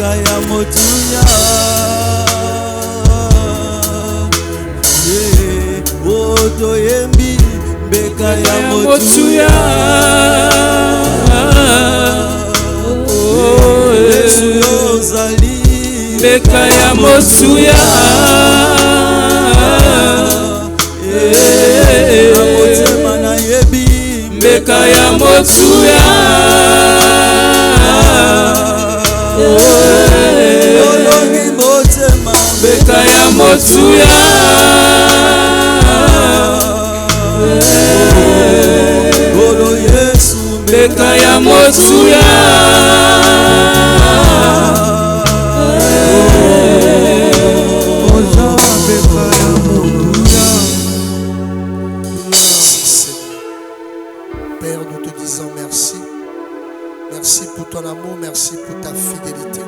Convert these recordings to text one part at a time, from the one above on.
mbeka ya motuya oto yembi mbeka ya motuya Yesu yozali mbeka ya motuya motema na yebi mbeka ya motuya olongi motema mbeka ya motuya olo Yesu mbeka ya motuya Père, nous te disons merci. Merci pour ton amour, merci pour ta fidélité.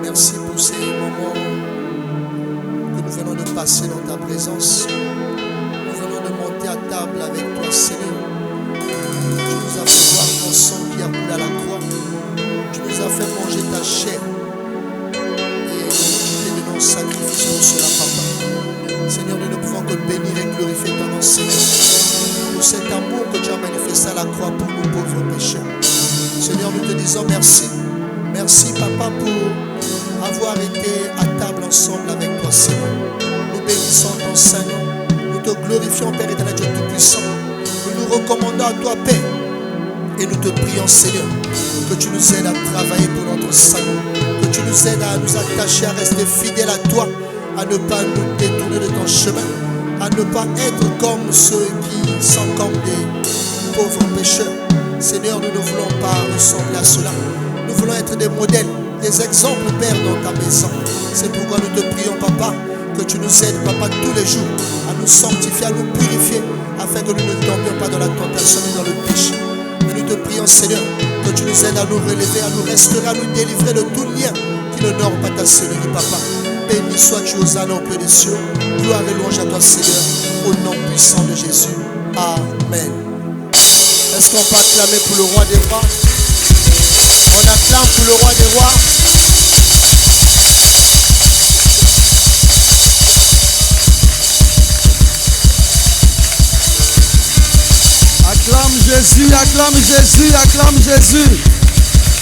Merci pour ces moments que nous venons de passer dans ta présence. Nous venons de monter à table avec toi, Seigneur. Tu nous as fait voir ton sang qui a coulé à la croix. Tu nous as fait manger ta chair. Et tu es de nos sacrifices pour cela, Papa. Seigneur, nous ne pouvons que bénir et glorifier ton nom, Seigneur. Pour cet amour que tu as manifesté à la croix pour nous pauvres pécheurs. Seigneur, nous te disons merci. Merci, Papa, pour avoir été à table ensemble avec toi, Seigneur. Nous bénissons ton Saint-Nom. Nous te glorifions, Père éternel, Dieu Tout-Puissant. Nous nous recommandons à toi, Père. Et nous te prions, Seigneur, que tu nous aides à travailler pour notre salut. Que tu nous aides à nous attacher, à rester fidèles à toi, à ne pas nous détourner de ton chemin, à ne pas être comme ceux qui sont comme des pauvres pécheurs. Seigneur, nous ne voulons pas ressembler à cela. Nous voulons être des modèles, des exemples, Père, dans ta maison. C'est pourquoi nous te prions, Papa, que tu nous aides, Papa, tous les jours, à nous sanctifier, à nous purifier, afin que nous ne tombions pas dans la tentation ni dans le péché. Et nous te prions, Seigneur, que tu nous aides à nous relever, à nous restaurer, à nous délivrer de tout lien qui n'honore pas ta Seigneurie, Papa. Béni sois-tu aux anneaux des cieux. Gloire et louange à toi, Seigneur, au nom puissant de Jésus. Amen. Est-ce qu'on peut acclamer pour le roi des rois? On acclame pour le roi des rois. Acclame Jésus, acclame Jésus, acclame Jésus.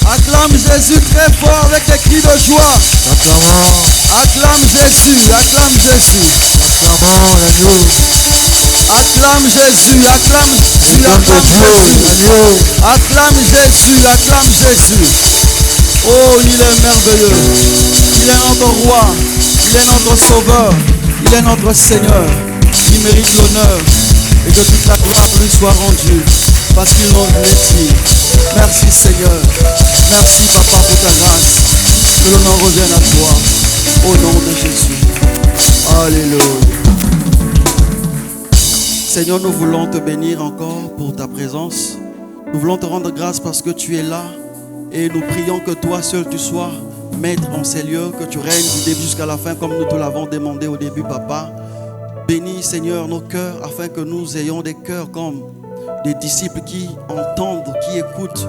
Acclame Jésus très fort avec des cris de joie. Acclame Jésus, acclame Jésus. Acclame Jésus, acclame Jésus, acclame Jésus. Acclame Jésus, acclame Jésus. Oh, il est merveilleux. Il est notre roi. Il est notre sauveur. Il est notre Seigneur. Il mérite l'honneur. Et que toute la gloire lui soit rendue. Parce qu'il nous dit. Merci Seigneur. Merci Papa pour ta grâce. Que l'honneur revienne à toi. Au nom de Jésus. Alléluia. Seigneur, nous voulons te bénir encore pour ta présence. Nous voulons te rendre grâce parce que tu es là. Et nous prions que toi seul tu sois maître en ces lieux. Que tu règnes du début jusqu'à la fin comme nous te l'avons demandé au début, Papa. Bénis, Seigneur, nos cœurs afin que nous ayons des cœurs comme des disciples qui entendent, qui écoutent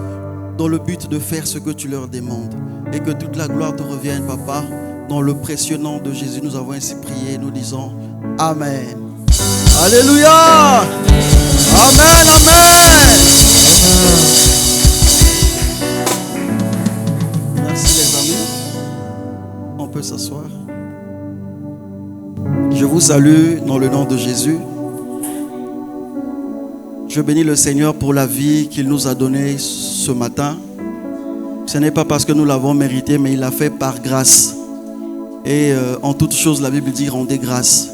dans le but de faire ce que tu leur demandes. Et que toute la gloire te revienne, Papa. Dans le précieux nom de Jésus, nous avons ainsi prié. Nous disons Amen. Alléluia. Amen, amen. Merci les amis. On peut s'asseoir. Je vous salue dans le nom de Jésus. Je bénis le Seigneur pour la vie qu'il nous a donnée ce matin. Ce n'est pas parce que nous l'avons mérité, mais il l'a fait par grâce. Et en toutes choses, la Bible dit rendez grâce.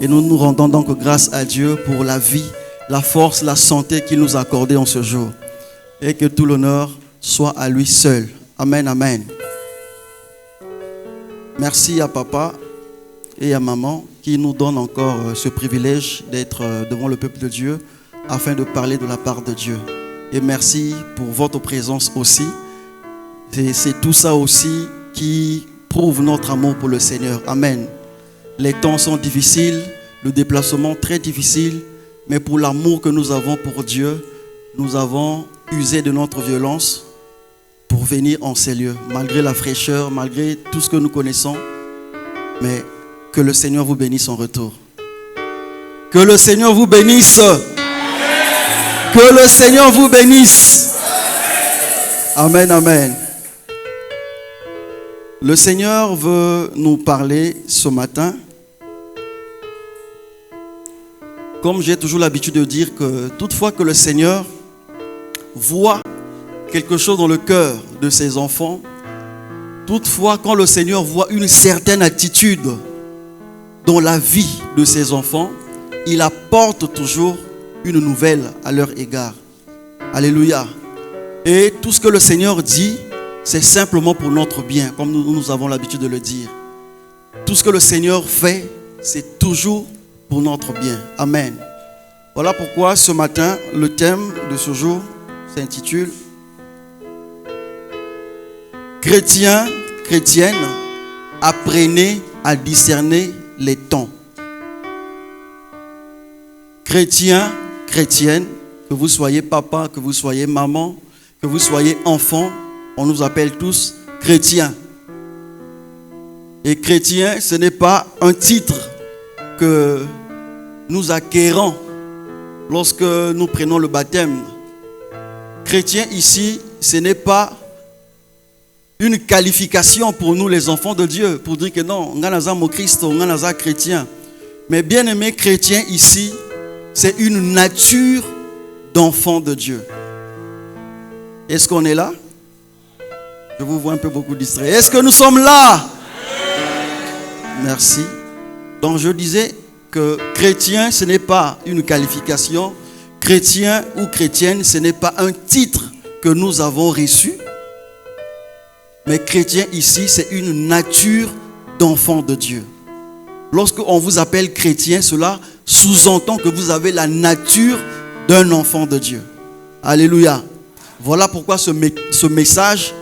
Et nous nous rendons donc grâce à Dieu pour la vie, la force, la santé qu'il nous a accordée en ce jour. Et que tout l'honneur soit à lui seul. Amen, amen. Merci à papa et à maman qui nous donnent encore ce privilège d'être devant le peuple de Dieu afin de parler de la part de Dieu. Et merci pour votre présence aussi. C'est tout ça aussi qui prouve notre amour pour le Seigneur. Amen. Les temps sont difficiles, le déplacement très difficile, mais pour l'amour que nous avons pour Dieu, nous avons usé de notre violence pour venir en ces lieux, malgré la fraîcheur, malgré tout ce que nous connaissons. Mais que le Seigneur vous bénisse en retour. Que le Seigneur vous bénisse. Que le Seigneur vous bénisse. Amen, amen. Le Seigneur veut nous parler ce matin. Comme j'ai toujours l'habitude de dire que toutefois que le Seigneur voit quelque chose dans le cœur de ses enfants, toutefois quand le Seigneur voit une certaine attitude dans la vie de ses enfants, il apporte toujours une nouvelle à leur égard. Alléluia. Et tout ce que le Seigneur dit, c'est simplement pour notre bien, comme nous avons l'habitude de le dire. Tout ce que le Seigneur fait, c'est toujours pour notre bien. Amen. Voilà pourquoi ce matin, le thème de ce jour s'intitule Chrétiens, chrétiennes, apprenez à discerner les temps. Chrétiens, chrétiennes, que vous soyez papa, que vous soyez maman, que vous soyez enfant, on nous appelle tous chrétiens. Et chrétien, ce n'est pas un titre que nous acquérons lorsque nous prenons le baptême. Chrétien ici, ce n'est pas une qualification pour nous les enfants de Dieu, pour dire que non, on a mon Christ, on a chrétien. Mais bien aimé chrétien ici, c'est une nature d'enfant de Dieu. Est-ce qu'on est là? Je vous vois un peu beaucoup distrait. Est-ce que nous sommes là? Merci. Donc je disais que chrétien, ce n'est pas une qualification. Chrétien ou chrétienne, ce n'est pas un titre que nous avons reçu. Mais chrétien ici, c'est une nature d'enfant de Dieu. Lorsqu'on vous appelle chrétien, cela sous-entend que vous avez la nature d'un enfant de Dieu. Alléluia. Voilà pourquoi ce message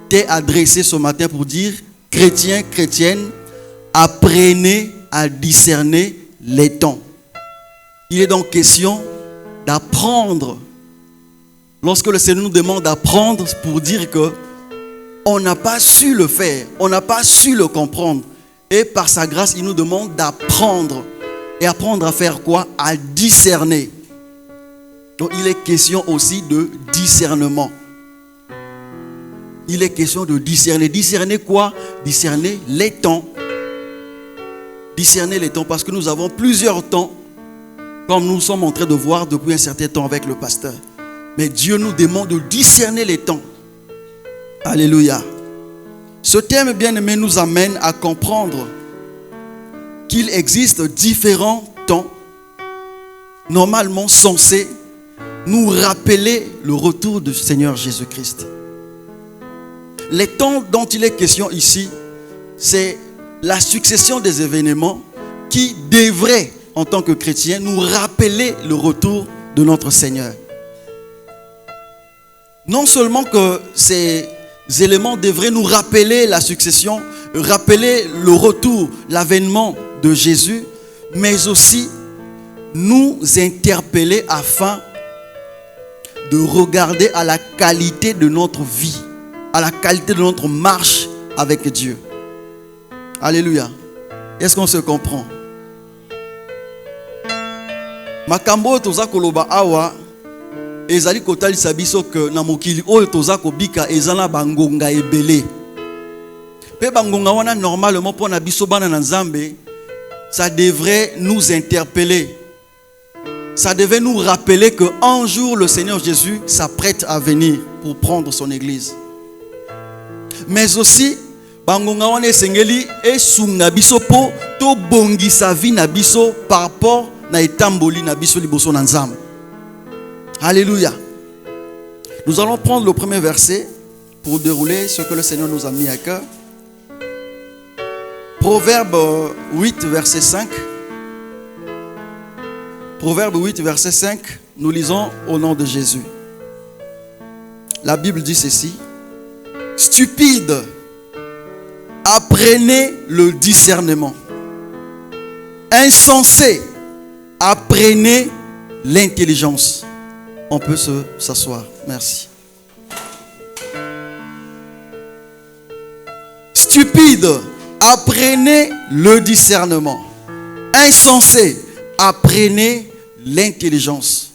t'est adressé ce matin pour dire chrétiens, chrétiennes, apprenez à discerner les temps. Il est donc question d'apprendre. Lorsque le Seigneur nous demande d'apprendre, pour dire que on n'a pas su le faire, on n'a pas su le comprendre. Et par sa grâce, il nous demande d'apprendre. Et apprendre à faire quoi? À discerner. Donc il est question aussi de discernement. Il est question de discerner. Discerner quoi? Discerner les temps. Discerner les temps parce que nous avons plusieurs temps, comme nous sommes en train de voir depuis un certain temps avec le pasteur. Mais Dieu nous demande de discerner les temps. Alléluia. Ce thème, bien aimé, nous amène à comprendre qu'il existe différents temps normalement censés nous rappeler le retour du Seigneur Jésus-Christ. Les temps dont il est question ici, c'est la succession des événements qui devraient, en tant que chrétiens, nous rappeler le retour de notre Seigneur. Non seulement que ces éléments devraient nous rappeler la succession, rappeler le retour, l'avènement de Jésus, mais aussi nous interpeller afin de regarder à la qualité de notre vie, à la qualité de notre marche avec Dieu. Alléluia. Est-ce qu'on se comprend? Makambo toza koloba awa ezali kotalisa biso ke na mokili oyo toza kobika ezana bangonga ebele. Pe bangonga wana normalement pour na biso bana na Nzambe, ça devrait nous interpeller. Ça devait nous rappeler qu'un jour le Seigneur Jésus s'apprête à venir pour prendre son église. Mais aussi bangonga wana esengeli esunga biso po to bongisa vie na biso par rapport na etamboli na biso liboso na Nzambe. Alléluia. Nous allons prendre le premier verset pour dérouler ce que le Seigneur nous a mis à cœur. Proverbe 8, verset 5. Proverbe 8, verset 5. Nous lisons au nom de Jésus. La Bible dit ceci. Stupide, apprenez le discernement. Insensé, apprenez l'intelligence. On peut s'asseoir. Merci. Stupide, apprenez le discernement. Insensé, apprenez l'intelligence.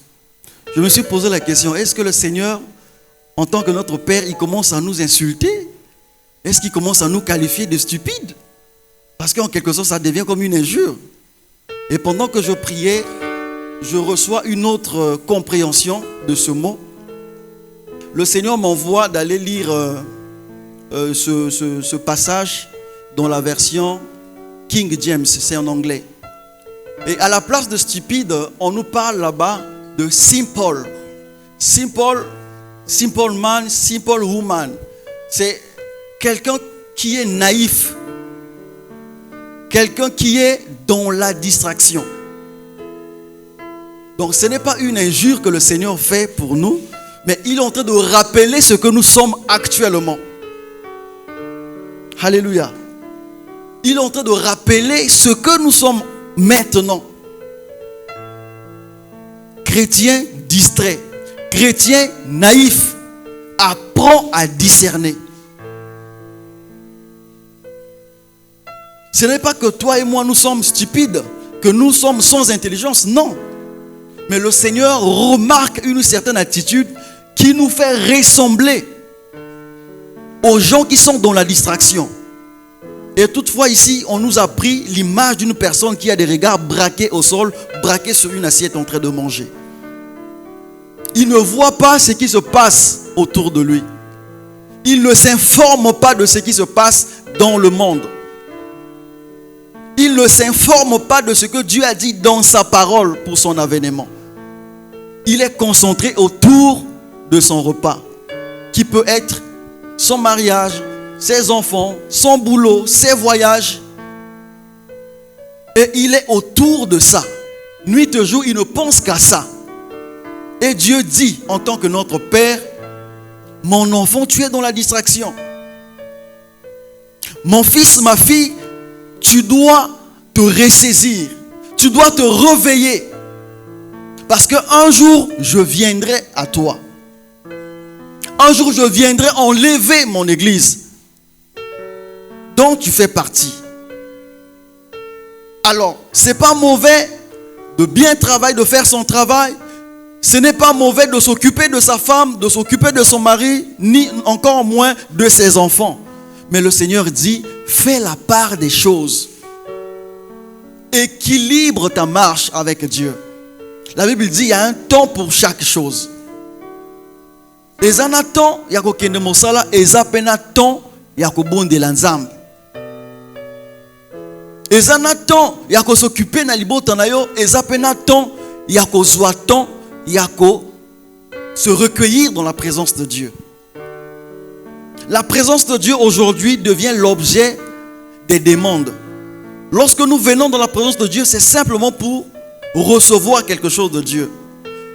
Je me suis posé la question, est-ce que le Seigneur, en tant que notre Père, il commence à nous insulter? Est-ce qu'il commence à nous qualifier de stupides? Parce qu'en quelque sorte, ça devient comme une injure. Et pendant que je priais, je reçois une autre compréhension de ce mot. Le Seigneur m'envoie d'aller lire ce passage dans la version King James, c'est en anglais. Et à la place de stupide, on nous parle là-bas de simple. Simple man, simple woman. C'est quelqu'un qui est naïf. Quelqu'un qui est dans la distraction. Donc ce n'est pas une injure que le Seigneur fait pour nous, mais il est en train de rappeler ce que nous sommes actuellement. Alléluia. Il est en train de rappeler ce que nous sommes maintenant. Chrétien distrait, chrétien naïf, apprend à discerner. Ce n'est pas que toi et moi nous sommes stupides, que nous sommes sans intelligence, non. Mais le Seigneur remarque une certaine attitude qui nous fait ressembler aux gens qui sont dans la distraction. Et toutefois ici, on nous a pris l'image d'une personne qui a des regards braqués au sol, braqués sur une assiette en train de manger. Il ne voit pas ce qui se passe autour de lui. Il ne s'informe pas de ce qui se passe dans le monde. Il ne s'informe pas de ce que Dieu a dit dans sa parole pour son avènement. Il est concentré autour de son repas, qui peut être son mariage, ses enfants, son boulot, ses voyages. Et il est autour de ça. Nuit et jour, il ne pense qu'à ça. Et Dieu dit, en tant que notre Père, mon enfant, tu es dans la distraction. Mon fils, ma fille, tu dois te ressaisir. Tu dois te réveiller. Parce qu'un jour, je viendrai à toi. Un jour, je viendrai enlever mon église dont tu fais partie. Alors, ce n'est pas mauvais de bien travailler, de faire son travail. Ce n'est pas mauvais de s'occuper de sa femme, de s'occuper de son mari, ni encore moins de ses enfants. Mais le Seigneur dit, fais la part des choses. Équilibre ta marche avec Dieu. La Bible dit, il y a un temps pour chaque chose. Et ça n'a temps, il y a qu'au mosala, et ça n'a temps, il y a qu'au bon de l'ensemble. Et ça n'a temps, il y a qu'au s'occuper na libotanayo, et ça n'a temps, il y a qu'au soit temps, il y a qu'au se recueillir dans la présence de Dieu. La présence de Dieu aujourd'hui devient l'objet des demandes. Lorsque nous venons dans la présence de Dieu, c'est simplement pour recevoir quelque chose de Dieu.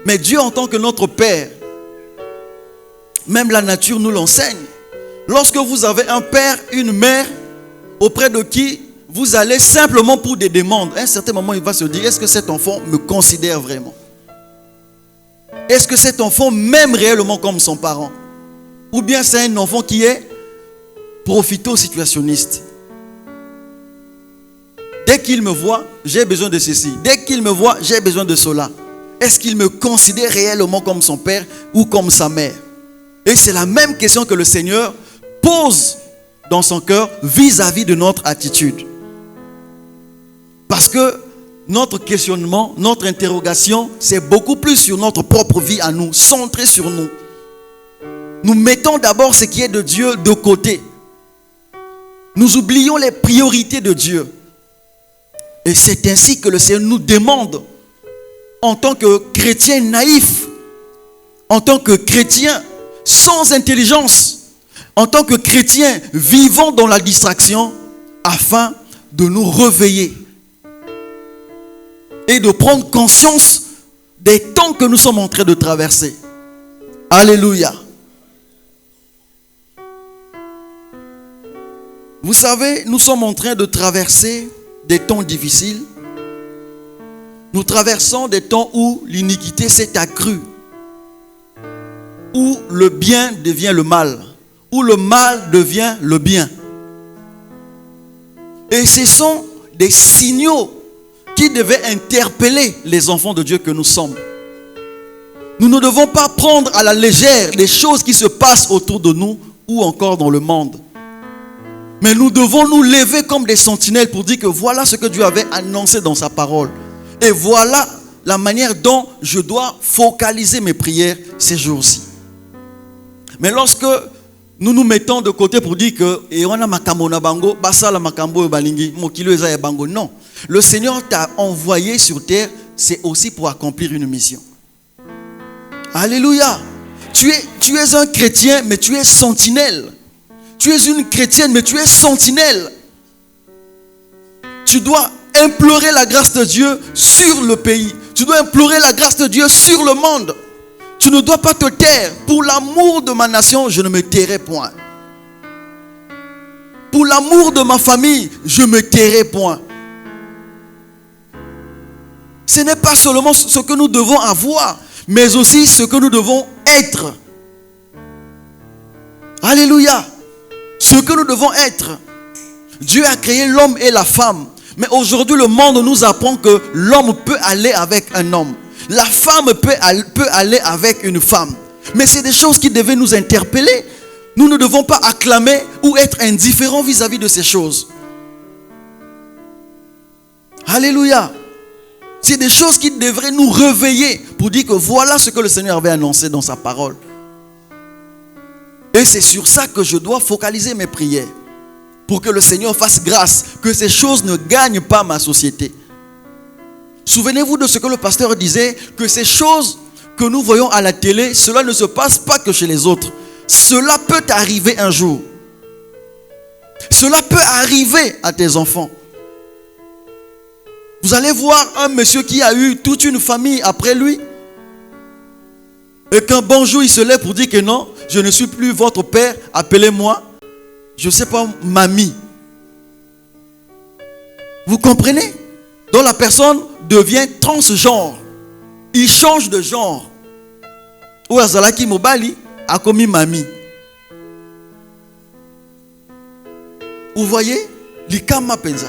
Mais Dieu en tant que notre Père, même la nature nous l'enseigne. Lorsque vous avez un père, une mère, auprès de qui vous allez simplement pour des demandes, à un certain moment il va se dire, est-ce que cet enfant me considère vraiment? Est-ce que cet enfant m'aime réellement comme son parent? Ou bien c'est un enfant qui est profito-situationniste? Dès qu'il me voit, j'ai besoin de ceci. Dès qu'il me voit, j'ai besoin de cela. Est-ce qu'il me considère réellement comme son père ou comme sa mère? Et c'est la même question que le Seigneur pose dans son cœur vis-à-vis de notre attitude. Parce que notre questionnement, notre interrogation, c'est beaucoup plus sur notre propre vie à nous, centré sur nous. Nous mettons d'abord ce qui est de Dieu de côté. Nous oublions les priorités de Dieu. Et c'est ainsi que le Seigneur nous demande, en tant que chrétien naïf, en tant que chrétien sans intelligence, en tant que chrétien vivant dans la distraction, afin de nous réveiller et de prendre conscience des temps que nous sommes en train de traverser. Alléluia. Vous savez, nous sommes en train de traverser des temps difficiles. Nous traversons des temps où l'iniquité s'est accrue, où le bien devient le mal, où le mal devient le bien. Et ce sont des signaux qui devaient interpeller les enfants de Dieu que nous sommes. Nous ne devons pas prendre à la légère les choses qui se passent autour de nous ou encore dans le monde. Mais nous devons nous lever comme des sentinelles pour dire que voilà ce que Dieu avait annoncé dans sa parole. Et voilà la manière dont je dois focaliser mes prières ces jours-ci. Mais lorsque nous nous mettons de côté pour dire que non, le Seigneur t'a envoyé sur terre, c'est aussi pour accomplir une mission. Alléluia. Tu es un chrétien, mais tu es sentinelle. Tu es une chrétienne, mais tu es sentinelle. Tu dois implorer la grâce de Dieu sur le pays. Tu dois implorer la grâce de Dieu sur le monde. Tu ne dois pas te taire. Pour l'amour de ma nation, je ne me tairai point. Pour l'amour de ma famille, je ne me tairai point. Ce n'est pas seulement ce que nous devons avoir, mais aussi ce que nous devons être. Alléluia. Ce que nous devons être. Dieu a créé l'homme et la femme. Mais aujourd'hui, le monde nous apprend que l'homme peut aller avec un homme. La femme peut aller avec une femme. Mais c'est des choses qui devaient nous interpeller. Nous ne devons pas acclamer ou être indifférents vis-à-vis de ces choses. Alléluia. C'est des choses qui devraient nous réveiller pour dire que voilà ce que le Seigneur avait annoncé dans sa parole. Et c'est sur ça que je dois focaliser mes prières. Pour que le Seigneur fasse grâce, que ces choses ne gagnent pas ma société. Souvenez-vous de ce que le pasteur disait, que ces choses que nous voyons à la télé, cela ne se passe pas que chez les autres. Cela peut arriver un jour. Cela peut arriver à tes enfants. Vous allez voir un monsieur qui a eu toute une famille après lui. Et qu'un bon jour il se lève pour dire que non, je ne suis plus votre père, appelez-moi, je ne sais pas, mamie. Vous comprenez? Donc la personne devient transgenre. Il change de genre. Ou azalaki mobali a commis mamie. Vous voyez? Likama penza.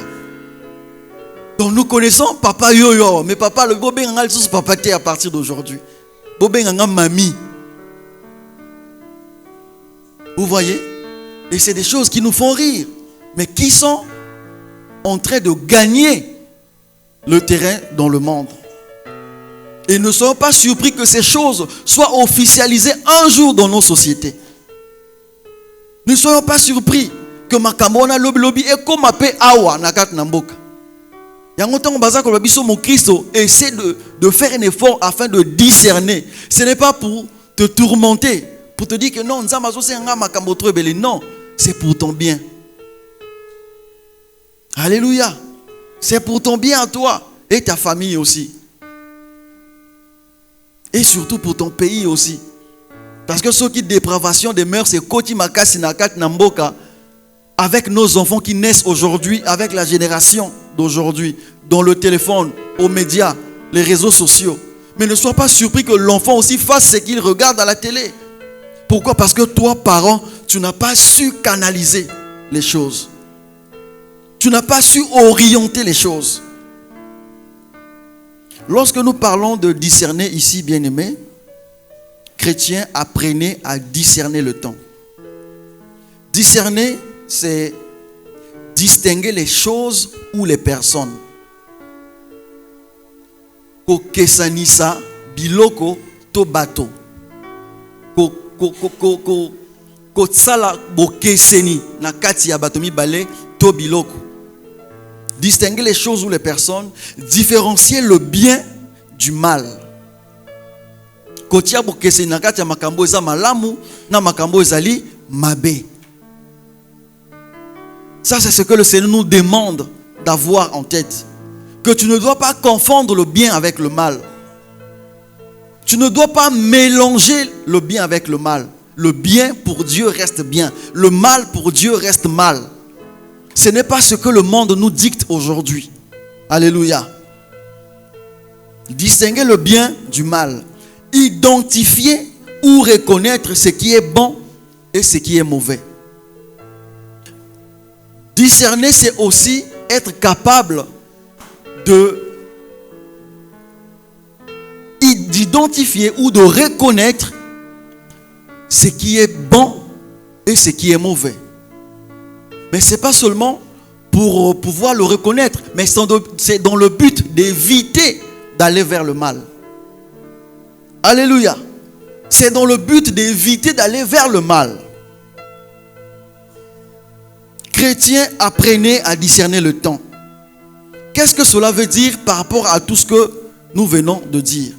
Donc nous connaissons papa yoyo, mais papa le bobé ngal sous papa té à partir d'aujourd'hui. Bobé ngal mamie. Vous voyez? Et c'est des choses qui nous font rire, mais qui sont en train de gagner le terrain dans le monde. Et ne soyons pas surpris que ces choses soient officialisées un jour dans nos sociétés. Ne soyons pas surpris que makamona lobby lobby et comme appelé awa nakat namboka. Yangotan bazako lobby so mon Christo essaie de faire un effort afin de discerner. Ce n'est pas pour te tourmenter, pour te dire que non, non, c'est pour ton bien. Alléluia. C'est pour ton bien à toi et ta famille aussi. Et surtout pour ton pays aussi. Parce que ce qui est dépravation des mœurs, c'est Koti Makasi Nakat Namboka. Avec nos enfants qui naissent aujourd'hui, avec la génération d'aujourd'hui, dans le téléphone, aux médias, les réseaux sociaux. Mais ne sois pas surpris que l'enfant aussi fasse ce qu'il regarde à la télé. Pourquoi? Parce que toi, parent, tu n'as pas su canaliser les choses. Tu n'as pas su orienter les choses. Lorsque nous parlons de discerner ici, bien-aimés, chrétiens, apprenez à discerner le temps. Discerner, c'est distinguer les choses ou les personnes. Ko kesanisa biloko to bato. Ko tsala bo keseni na kati ya bato mibale to biloko. Distinguer les choses ou les personnes, différencier le bien du mal. Kotia bo keseni na kati ya makambo eza malamu na makambo ezali mabe. Ça, c'est ce que le Seigneur nous demande d'avoir en tête. Que tu ne dois pas confondre le bien avec le mal. Tu ne dois pas mélanger le bien avec le mal. Le bien pour Dieu reste bien. Le mal pour Dieu reste mal. Ce n'est pas ce que le monde nous dicte aujourd'hui. Alléluia. Distinguer le bien du mal. Identifier ou reconnaître ce qui est bon et ce qui est mauvais. discerner, c'est aussi être capable d'identifier ou de reconnaître ce qui est bon et ce qui est mauvais. Mais ce n'est pas seulement pour pouvoir le reconnaître, mais c'est dans le but d'éviter d'aller vers le mal. Alléluia. C'est dans le but d'éviter d'aller vers le mal. Chrétiens, apprenez à discerner le temps. Qu'est-ce que cela veut dire par rapport à tout ce que nous venons de dire?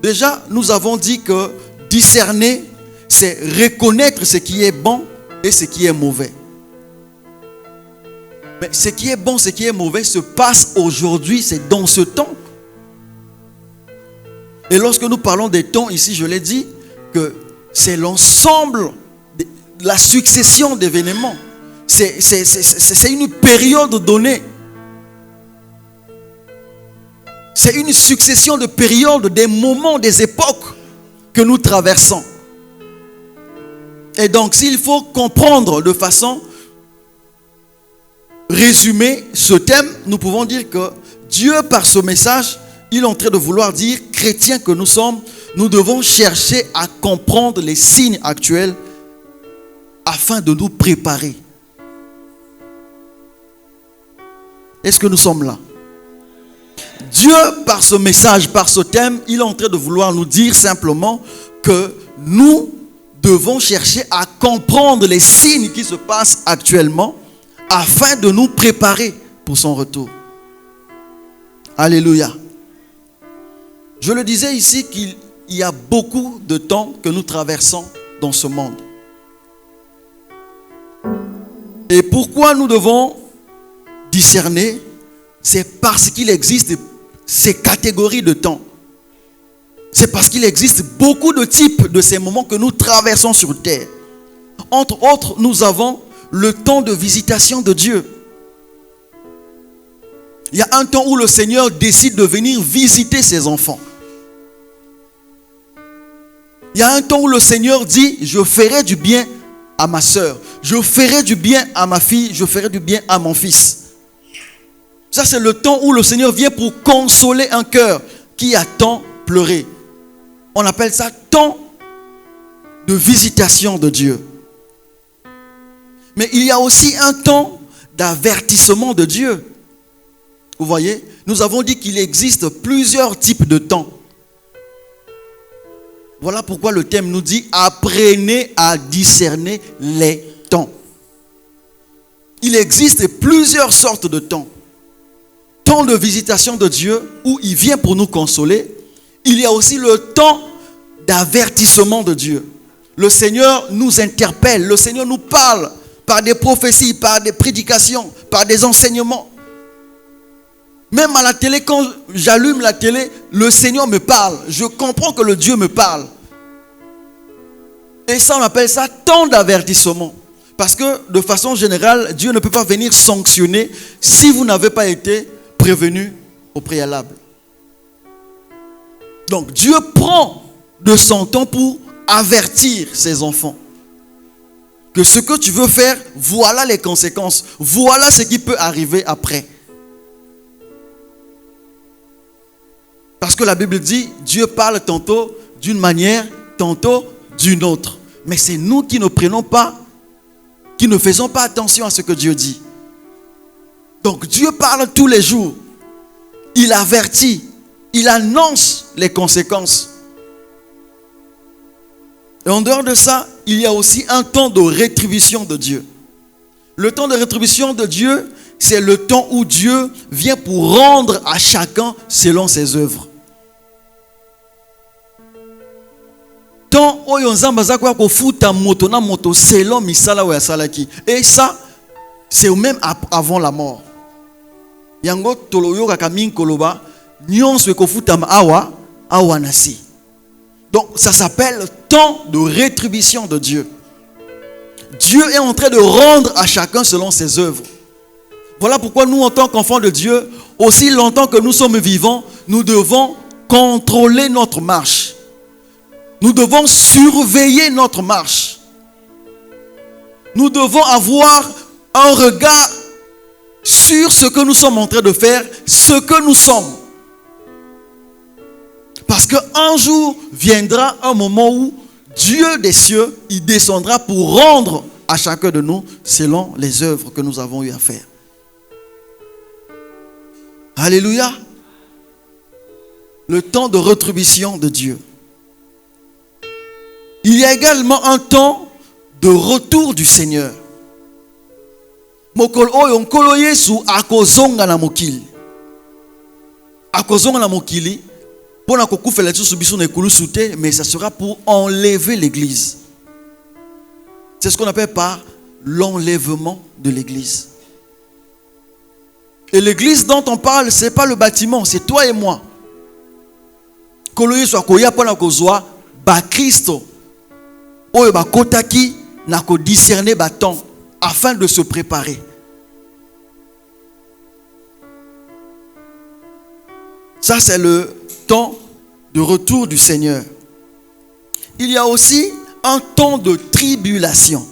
Déjà, nous avons dit que discerner, c'est reconnaître ce qui est bon et ce qui est mauvais. Mais ce qui est bon, ce qui est mauvais se passe aujourd'hui, c'est dans ce temps. Et lorsque nous parlons des temps ici, je l'ai dit, que c'est l'ensemble, la succession d'événements. C'est une période donnée. C'est une succession de périodes, des moments, des époques que nous traversons. Et donc, s'il faut comprendre de façon résumée ce thème, nous pouvons dire que Dieu, par ce message, il est en train de vouloir dire, chrétiens que nous sommes, nous devons chercher à comprendre les signes actuels afin de nous préparer. Est-ce que nous sommes là? Dieu, par ce message, par ce thème, il est en train de vouloir nous dire simplement que nous devons chercher à comprendre les signes qui se passent actuellement afin de nous préparer pour son retour. Alléluia. Je le disais ici qu'il y a beaucoup de temps que nous traversons dans ce monde. Et pourquoi nous devons discerner? C'est parce qu'il existe ces catégories de temps. C'est parce qu'il existe beaucoup de types de ces moments que nous traversons sur terre. Entre autres, nous avons le temps de visitation de Dieu. Il y a un temps où le Seigneur décide de venir visiter ses enfants. Il y a un temps où le Seigneur dit, je ferai du bien à ma soeur, je ferai du bien à ma fille, je ferai du bien à mon fils. Ça, c'est le temps où le Seigneur vient pour consoler un cœur qui a tant pleuré. On appelle ça temps de visitation de Dieu. Mais il y a aussi un temps d'avertissement de Dieu. Vous voyez, nous avons dit qu'il existe plusieurs types de temps. Voilà pourquoi le thème nous dit, apprenez à discerner les temps. Il existe plusieurs sortes de temps. Temps de visitation de Dieu où il vient pour nous consoler. Il y a aussi le temps d'avertissement de Dieu. Le Seigneur nous interpelle, le Seigneur nous parle par des prophéties, par des prédications, par des enseignements. Même à la télé, quand j'allume la télé, le Seigneur me parle. Je comprends que le Dieu me parle. Et ça, on appelle ça temps d'avertissement. Parce que de façon générale, Dieu ne peut pas venir sanctionner si vous n'avez pas été prévenu au préalable. Donc Dieu prend de son temps pour avertir ses enfants que ce que tu veux faire, voilà les conséquences, voilà ce qui peut arriver après. Parce que la Bible dit, Dieu parle tantôt d'une manière, tantôt d'une autre. Mais c'est nous qui ne prenons pas, qui ne faisons pas attention à ce que Dieu dit. Donc Dieu parle tous les jours. Il avertit, il annonce les conséquences. Et en dehors de ça, il y a aussi un temps de rétribution de Dieu. Le temps de rétribution de Dieu, c'est le temps où Dieu vient pour rendre à chacun selon ses œuvres. Temps où on zamba kwa kofuta moto na moto selon misala wa salaki. Et ça, c'est même avant la mort. Yango toloyo kakamin koloba nyonso kofuta awa awa nasi. Donc ça s'appelle temps de rétribution de Dieu. Dieu est en train de rendre à chacun selon ses œuvres. Voilà pourquoi nous, en tant qu'enfants de Dieu, aussi longtemps que nous sommes vivants, nous devons contrôler notre marche. Nous devons surveiller notre marche. Nous devons avoir un regard sur ce que nous sommes en train de faire, ce que nous sommes. Parce qu'un jour viendra un moment où Dieu des cieux, il descendra pour rendre à chacun de nous selon les œuvres que nous avons eu à faire. Alléluia. Le temps de rétribution de Dieu. Il y a également un temps de retour du Seigneur. Mokolo oyo nkolo Yesu akozonga na mokili. Akozonga na mokili. Mais ça sera pour enlever l'église. C'est ce qu'on appelle par l'enlèvement de l'église. Et l'église dont on parle, ce n'est pas le bâtiment, c'est toi et moi. Koloye soit koya pona kozwa ba Christo. Oyo ba kotaki na ko discerner ba temps afin de se préparer. Ça c'est le temps de retour du Seigneur. Il y a aussi un temps de tribulation.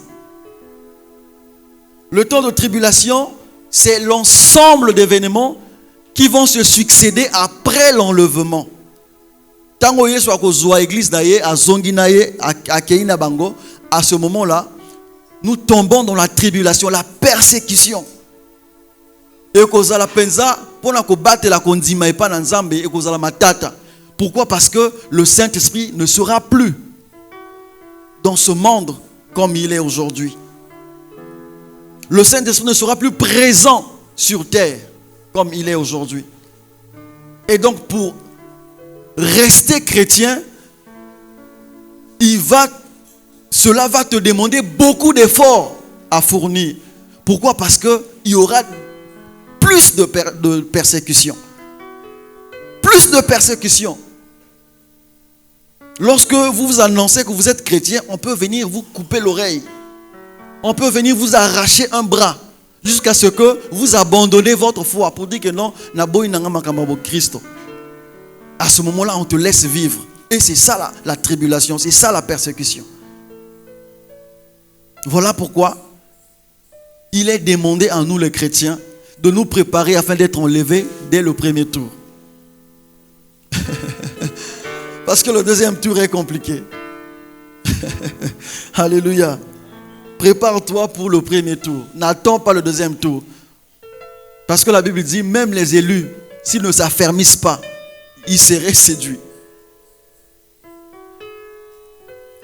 Le temps de tribulation, c'est l'ensemble d'événements qui vont se succéder après l'enlèvement. Tango Yesu akozwa église naye azongi naye akei na bango, à ce moment-là, nous tombons dans la tribulation, la persécution. Et kozala penza pona ko batela kondima epa na Nzambe e kozala matata. Pourquoi? Parce que le Saint-Esprit ne sera plus dans ce monde comme il est aujourd'hui. Le Saint-Esprit ne sera plus présent sur terre comme il est aujourd'hui. Et donc pour rester chrétien, cela va te demander beaucoup d'efforts à fournir. Pourquoi? Parce qu'il y aura plus de persécutions. Plus de persécutions. Lorsque vous vous annoncez que vous êtes chrétien, on peut venir vous couper l'oreille. On peut venir vous arracher un bras jusqu'à ce que vous abandonnez votre foi pour dire que non, Christ. À ce moment-là, on te laisse vivre. Et c'est ça la tribulation, c'est ça la persécution. Voilà pourquoi il est demandé à nous les chrétiens de nous préparer afin d'être enlevés dès le premier tour. Parce que le deuxième tour est compliqué. Alléluia. Prépare-toi pour le premier tour. N'attends pas le deuxième tour. Parce que la Bible dit, même les élus, s'ils ne s'affermissent pas, ils seraient séduits.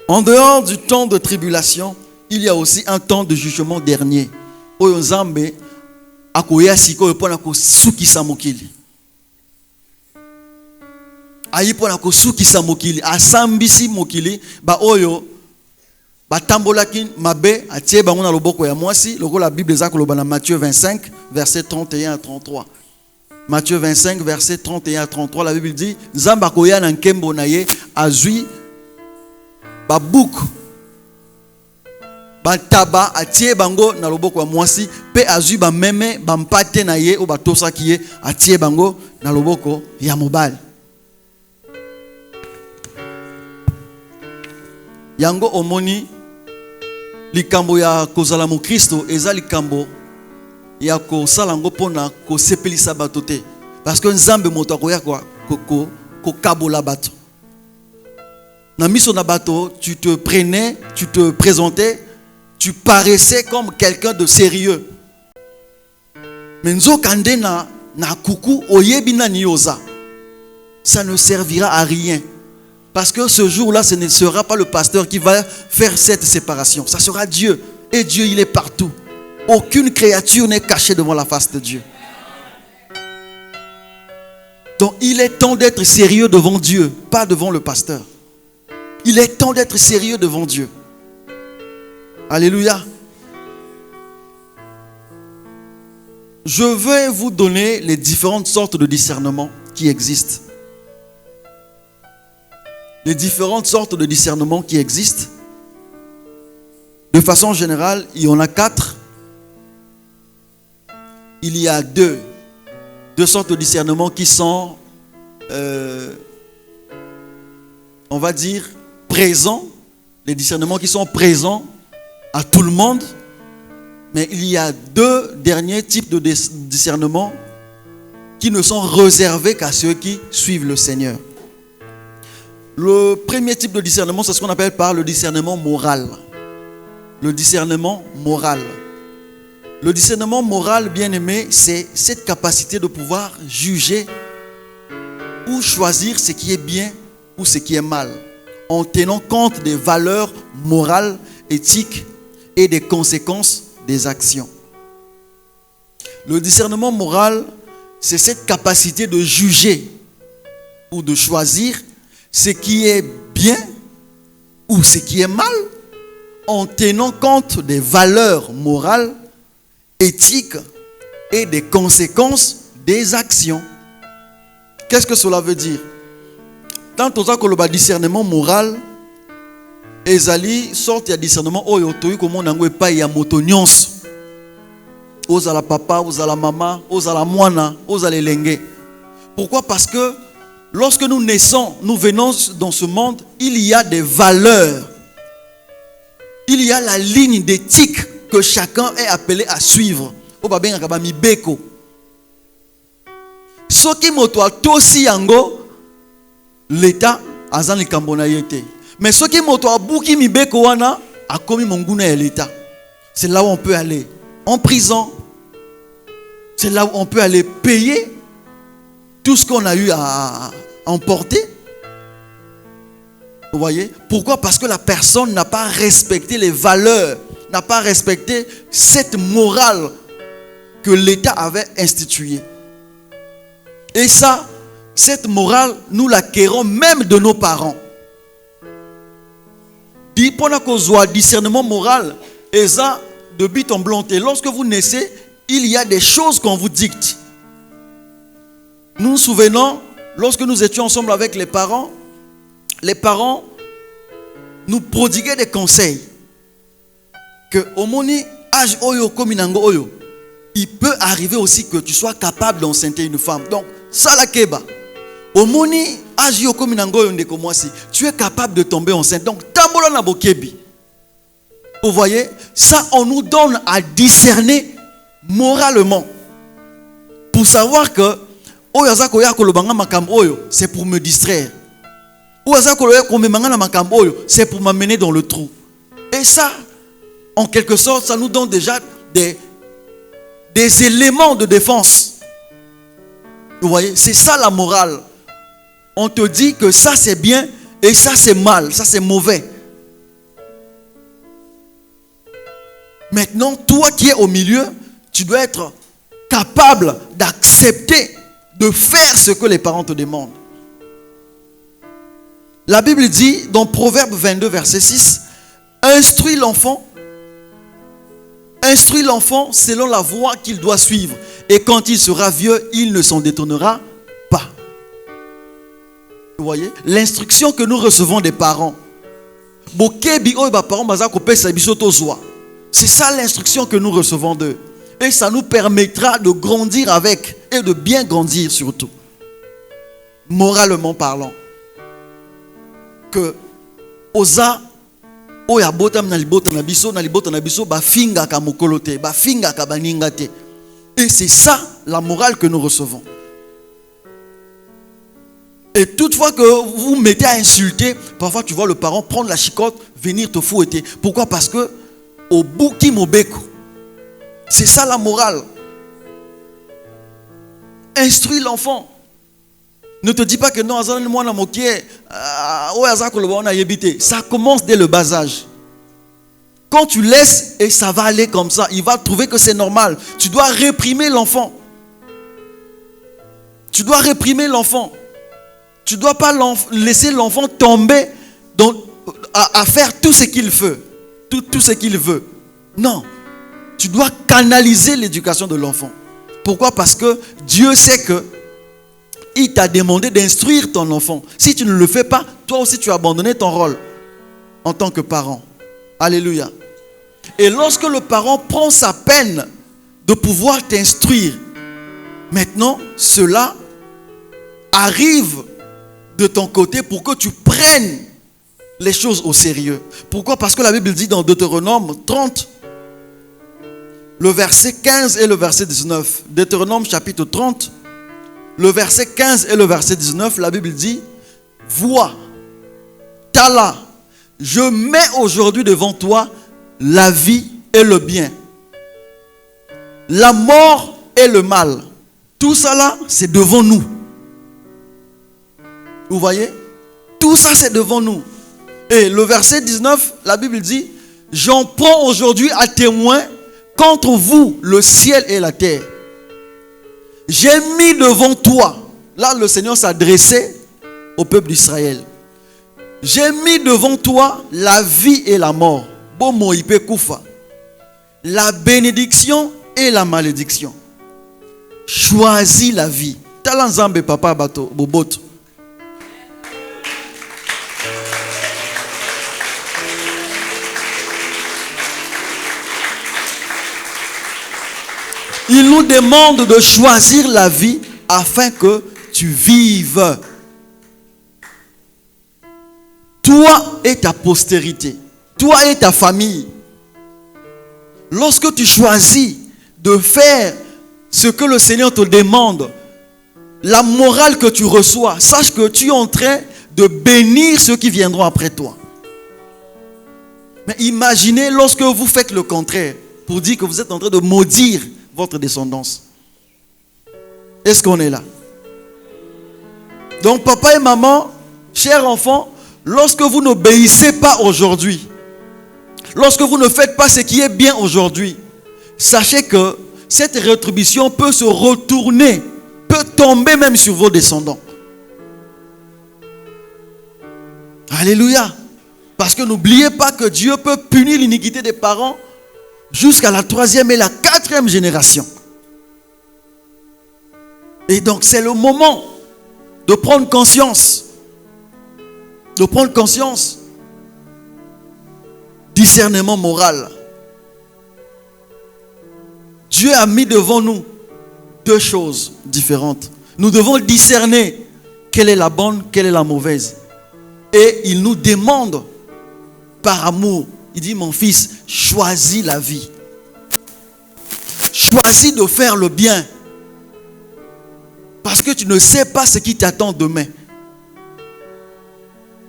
En dehors du temps de tribulation, il y a aussi un temps de jugement dernier. Oyo Nzambe akoya sikoyo pona ko sukisa mokili. Ayi pona ko sukisa mokili, asambisi mokili ba oyo batambolaki mabe atie bango na loboko ya mwasi, lokola la Bible ezako loba na Matthieu 25 verset 31 à 33. Matthieu 25 verset 31 à 33, la Bible dit Nzambe akoya na nkembo na ye azui babuk bataba atie bango na loboko ya mwasi pe azui ba meme bampate na ye o batosaki ye atie bango na loboko ya mobali. Yango omoni likambo ya kozala mo Kristo eza likambo ya kosala ngo pona kosepelisa bato te, parce que Nzambe moto akoya ko kabola bato. Na miso na bato, tu te prenais, tu te présentais, tu paraissais comme quelqu'un de sérieux. Mais nzokande na kuku oyebi na nioza, ça ne servira à rien. Parce que ce jour-là, ce ne sera pas le pasteur qui va faire cette séparation. Ça sera Dieu. Et Dieu, il est partout. Aucune créature n'est cachée devant la face de Dieu. Donc, il est temps d'être sérieux devant Dieu, pas devant le pasteur. Il est temps d'être sérieux devant Dieu. Alléluia. Je vais vous donner les différentes sortes de discernement qui existent. Les différentes sortes de discernement qui existent. De façon générale, il y en a 4. Il y a deux sortes de discernement qui sont, on va dire, présents. Les discernements qui sont présents à tout le monde. Mais il y a deux derniers types de discernement qui ne sont réservés qu'à ceux qui suivent le Seigneur. Le premier type de discernement, c'est ce qu'on appelle par le discernement moral. Le discernement moral. Le discernement moral, bien aimé, c'est cette capacité de pouvoir juger ou choisir ce qui est bien ou ce qui est mal, en tenant compte des valeurs morales, éthiques et des conséquences des actions. Le discernement moral, c'est cette capacité de juger ou de choisir ce qui est bien ou ce qui est mal, en tenant compte des valeurs morales, éthiques et des conséquences des actions. Qu'est-ce que cela veut dire? Tant on a le discernement moral, ezali sorte ya discernement oyo toyi komona ngo epai ya moto nyonso. Ozala papa, ozala mama, ozala mwana, ozala elenge. Pourquoi? Parce que lorsque nous naissons, nous venons dans ce monde, il y a des valeurs. Il y a la ligne d'éthique que chacun est appelé à suivre. Soki moto atosi yango, l'État azan likambo na yete. Mais soki moto abuki mibeko wana, akomi monguna ya l'État. C'est là où on peut aller en prison. C'est là où on peut aller payer tout ce qu'on a eu à emporter. Vous voyez? Pourquoi? Parce que la personne n'a pas respecté les valeurs, n'a pas respecté cette morale que l'État avait instituée. Et ça, cette morale, nous l'acquérons même de nos parents. Dit pour la discernement moral, et ça, de but en blanc. Et lorsque vous naissez, il y a des choses qu'on vous dicte. Nous nous souvenons, lorsque nous étions ensemble avec les parents nous prodiguaient des conseils. Que au moni âge oyo kominango oyo, il peut arriver aussi que tu sois capable d'enceinte une femme. Donc, ça la keba. Au moni âge yo kominango oyo ndeko mwasi, tu es capable de tomber enceinte. Donc, tambola na bokebi. Vous voyez, ça on nous donne à discerner moralement. Pour savoir que c'est pour me distraire. C'est pour m'amener dans le trou. Et ça, en quelque sorte, ça nous donne déjà des éléments de défense. Vous voyez, c'est ça la morale. On te dit que ça c'est bien et ça c'est mal, ça c'est mauvais. Maintenant, toi qui es au milieu, tu dois être capable d'accepter de faire ce que les parents te demandent. La Bible dit dans Proverbe 22 verset 6, instruis l'enfant selon la voie qu'il doit suivre, et quand il sera vieux, il ne s'en détournera pas. Vous voyez, l'instruction que nous recevons des parents, c'est ça l'instruction que nous recevons d'eux. Et ça nous permettra de grandir avec et de bien grandir surtout. Moralement parlant. Que oza oya botam na libota na biso ba finga ka mokolote, ba finga ka baningate. Et c'est ça la morale que nous recevons. Et toutefois que vous vous mettez à insulter, parfois tu vois le parent prendre la chicotte, venir te fouetter. Pourquoi? Parce que au bouki mobeko. C'est ça la morale. Instruis l'enfant. Ne te dis pas que non, ça commence dès le bas âge. Quand tu laisses et ça va aller comme ça, il va trouver que c'est normal. Tu dois réprimer l'enfant. Tu dois réprimer l'enfant. Tu ne dois pas laisser l'enfant tomber à faire tout ce qu'il veut. Tout ce qu'il veut. Non. Tu dois canaliser l'éducation de l'enfant. Pourquoi? Parce que Dieu sait que il t'a demandé d'instruire ton enfant. Si tu ne le fais pas, toi aussi tu as abandonné ton rôle en tant que parent. Alléluia. Et lorsque le parent prend sa peine de pouvoir t'instruire, maintenant cela arrive de ton côté pour que tu prennes les choses au sérieux. Pourquoi? Parce que la Bible dit dans Deutéronome 30, le verset 15 et le verset 19. Deutéronome chapitre 30, le verset 15 et le verset 19, la Bible dit: vois, Tala, je mets aujourd'hui devant toi la vie et le bien, la mort et le mal. Tout ça là, c'est devant nous. Vous voyez? Tout ça, c'est devant nous. Et le verset 19, la Bible dit: j'en prends aujourd'hui à témoin contre vous le ciel et la terre. J'ai mis devant toi, là le Seigneur s'adressait au peuple d'Israël. J'ai mis devant toi la vie et la mort, la bénédiction et la malédiction. Choisis la vie. Talanzambe papa bato boboto. Il nous demande de choisir la vie afin que tu vives. Toi et ta postérité, toi et ta famille. Lorsque tu choisis de faire ce que le Seigneur te demande, la morale que tu reçois, sache que tu es en train de bénir ceux qui viendront après toi. Mais imaginez lorsque vous faites le contraire, pour dire que vous êtes en train de maudire votre descendance. Est-ce qu'on est là? Donc papa et maman, chers enfants, lorsque vous n'obéissez pas aujourd'hui, lorsque vous ne faites pas ce qui est bien aujourd'hui, sachez que cette rétribution peut se retourner, peut tomber même sur vos descendants. Alléluia. Parce que n'oubliez pas que Dieu peut punir l'iniquité des parents jusqu'à la 3e et la 4e génération. Et donc c'est le moment de prendre conscience. De prendre conscience. Discernement moral. Dieu a mis devant nous deux choses différentes. Nous devons discerner quelle est la bonne, quelle est la mauvaise. Et il nous demande par amour, il dit: mon fils, choisis la vie. Choisis de faire le bien. Parce que tu ne sais pas ce qui t'attend demain.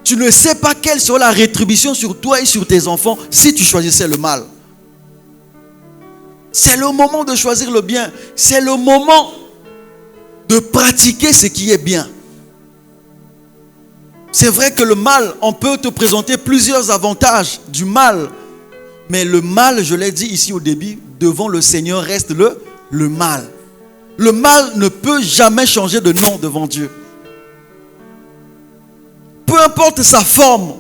Tu ne sais pas quelle sera la rétribution sur toi et sur tes enfants si tu choisissais le mal. C'est le moment de choisir le bien. C'est le moment de pratiquer ce qui est bien. C'est vrai que le mal, on peut te présenter plusieurs avantages du mal. Mais le mal, je l'ai dit ici au début, devant le Seigneur reste le mal. Le mal ne peut jamais changer de nom devant Dieu. Peu importe sa forme,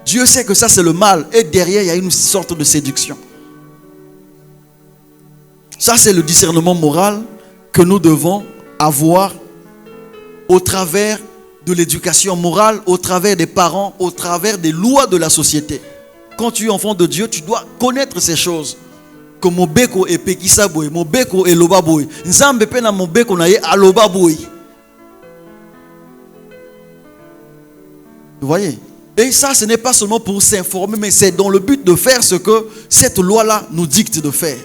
Dieu sait que ça c'est le mal. Et derrière, il y a une sorte de séduction. Ça c'est le discernement moral que nous devons avoir au travers de l'éducation morale, au travers des parents, au travers des lois de la société. Quand tu es enfant de Dieu, tu dois connaître ces choses. Que mobeko et pekisa boy, mobeko et loba boy. Nzambe pe na mobeko na ye aloba boy. Vous voyez? Et ça, ce n'est pas seulement pour s'informer, mais c'est dans le but de faire ce que cette loi-là nous dicte de faire.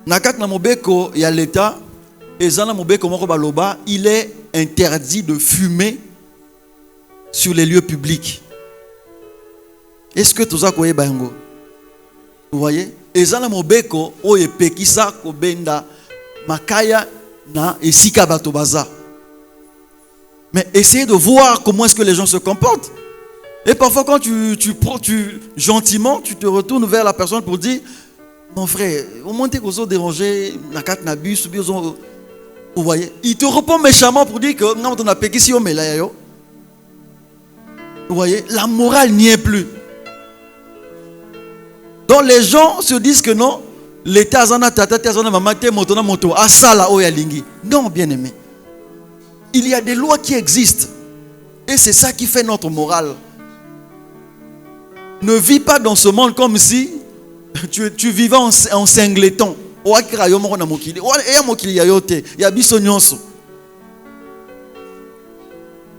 Nakat na mobeko ya l'État, et zana mobeko moko baloba, il est interdit de fumer sur les lieux publics. Est-ce que tout ça koye bango? Vous voyez? Et zana mobeko o epekisa ko benda makaya na esika bato baza. Mais essayez de voir comment est-ce que les gens se comportent. Et parfois quand gentiment, tu te retournes vers la personne pour dire: mon frère, au moins tu es dérangé, vous voyez, il te répond méchamment pour dire que non, on a péqué si on met là. Vous voyez, la morale n'y est plus. Donc les gens se disent que non, l'État azana tata, azana maman, te motona moto, asala oya lingi. Non, bien aimé. Il y a des lois qui existent. Et c'est ça qui fait notre morale. Ne vis pas dans ce monde comme si tu vivais en singleton.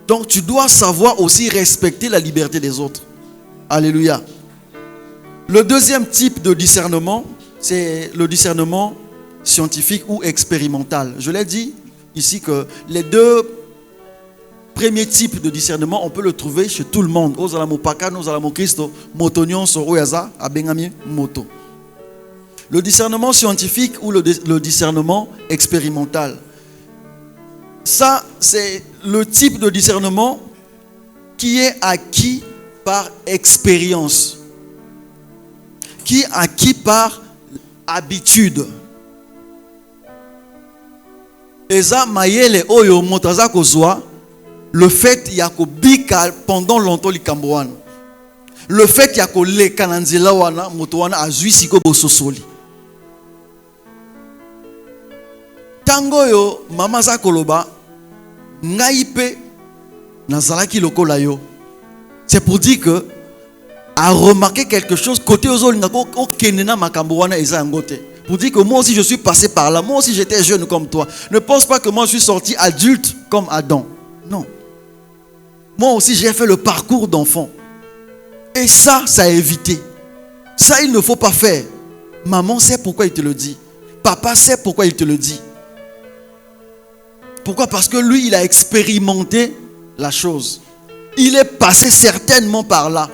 Donc tu dois savoir aussi respecter la liberté des autres. Alléluia. Le deuxième type de discernement, c'est le discernement scientifique ou expérimental. Je l'ai dit ici que les deux premiers types de discernement, on peut le trouver chez tout le monde. Le discernement scientifique ou le discernement expérimental. Ça, c'est le type de discernement qui est acquis par expérience, qui est acquis par habitude. Et ça, mayele oyo motaza kozwa, le fait yako bika pendant longtemps likamboana. Le fait yako le kananzela wana motowana azui siko bososoli. Tango yo mama za koloba ngaipe nazalaki lokola yo. C'est pour dire que a remarqué quelque chose côté ozoli ngako okenena makambo wana eza ngote. Pour dire que moi aussi je suis passé par là, moi aussi j'étais jeune comme toi. Ne pense pas que moi je suis sorti adulte comme Adam. Non. Moi aussi j'ai fait le parcours d'enfant. Et ça a évité. Ça il ne faut pas faire. Maman sait pourquoi il te le dit. Papa sait pourquoi il te le dit. Pourquoi? Parce que lui, il a expérimenté la chose. Il est passé certainement par là.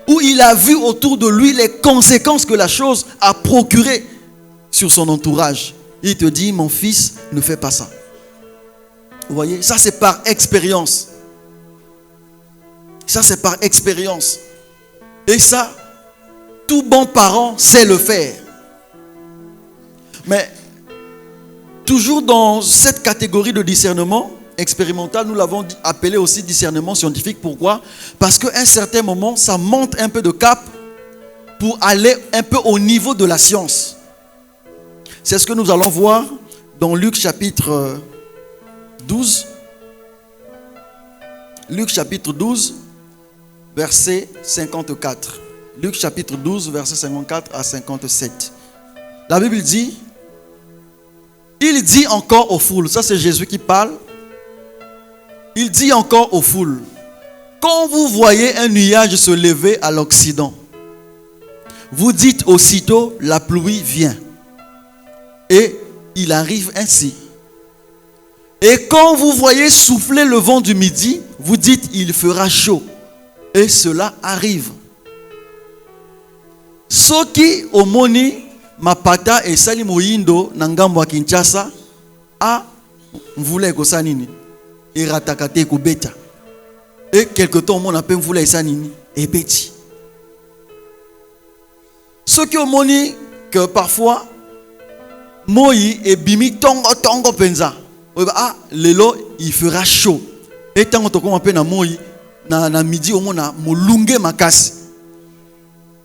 Où il a vu autour de lui les conséquences que la chose a procurées sur son entourage. Il te dit, mon fils, ne fais pas ça. Vous voyez? Ça, c'est par expérience. Ça, c'est par expérience. Et ça, tout bon parent sait le faire. Mais toujours dans cette catégorie de discernement expérimental, nous l'avons appelé aussi discernement scientifique. Pourquoi? Parce qu'à un certain moment, ça monte un peu de cap pour aller un peu au niveau de la science. C'est ce que nous allons voir dans Luc chapitre 12. Luc chapitre 12, verset 54. Luc chapitre 12, verset 54 à 57. La Bible dit... Il dit encore aux foules, ça c'est Jésus qui parle. Il dit encore aux foules, quand vous voyez un nuage se lever à l'Occident, vous dites aussitôt, la pluie vient. Et il arrive ainsi. Et quand vous voyez souffler le vent du midi, vous dites, il fera chaud. Et cela arrive. Soki omoni mapata et sali moyindo nangambo Kinshasa a mvula ekosa nini eratakate kubeta et quelque temps on appelle mvula esa nini ebeti. Ce qui omoni que parfois moyi et bimi tongo penza ah lelo il fera chaud et tango to comme na moyi na midi omona molunge makasi.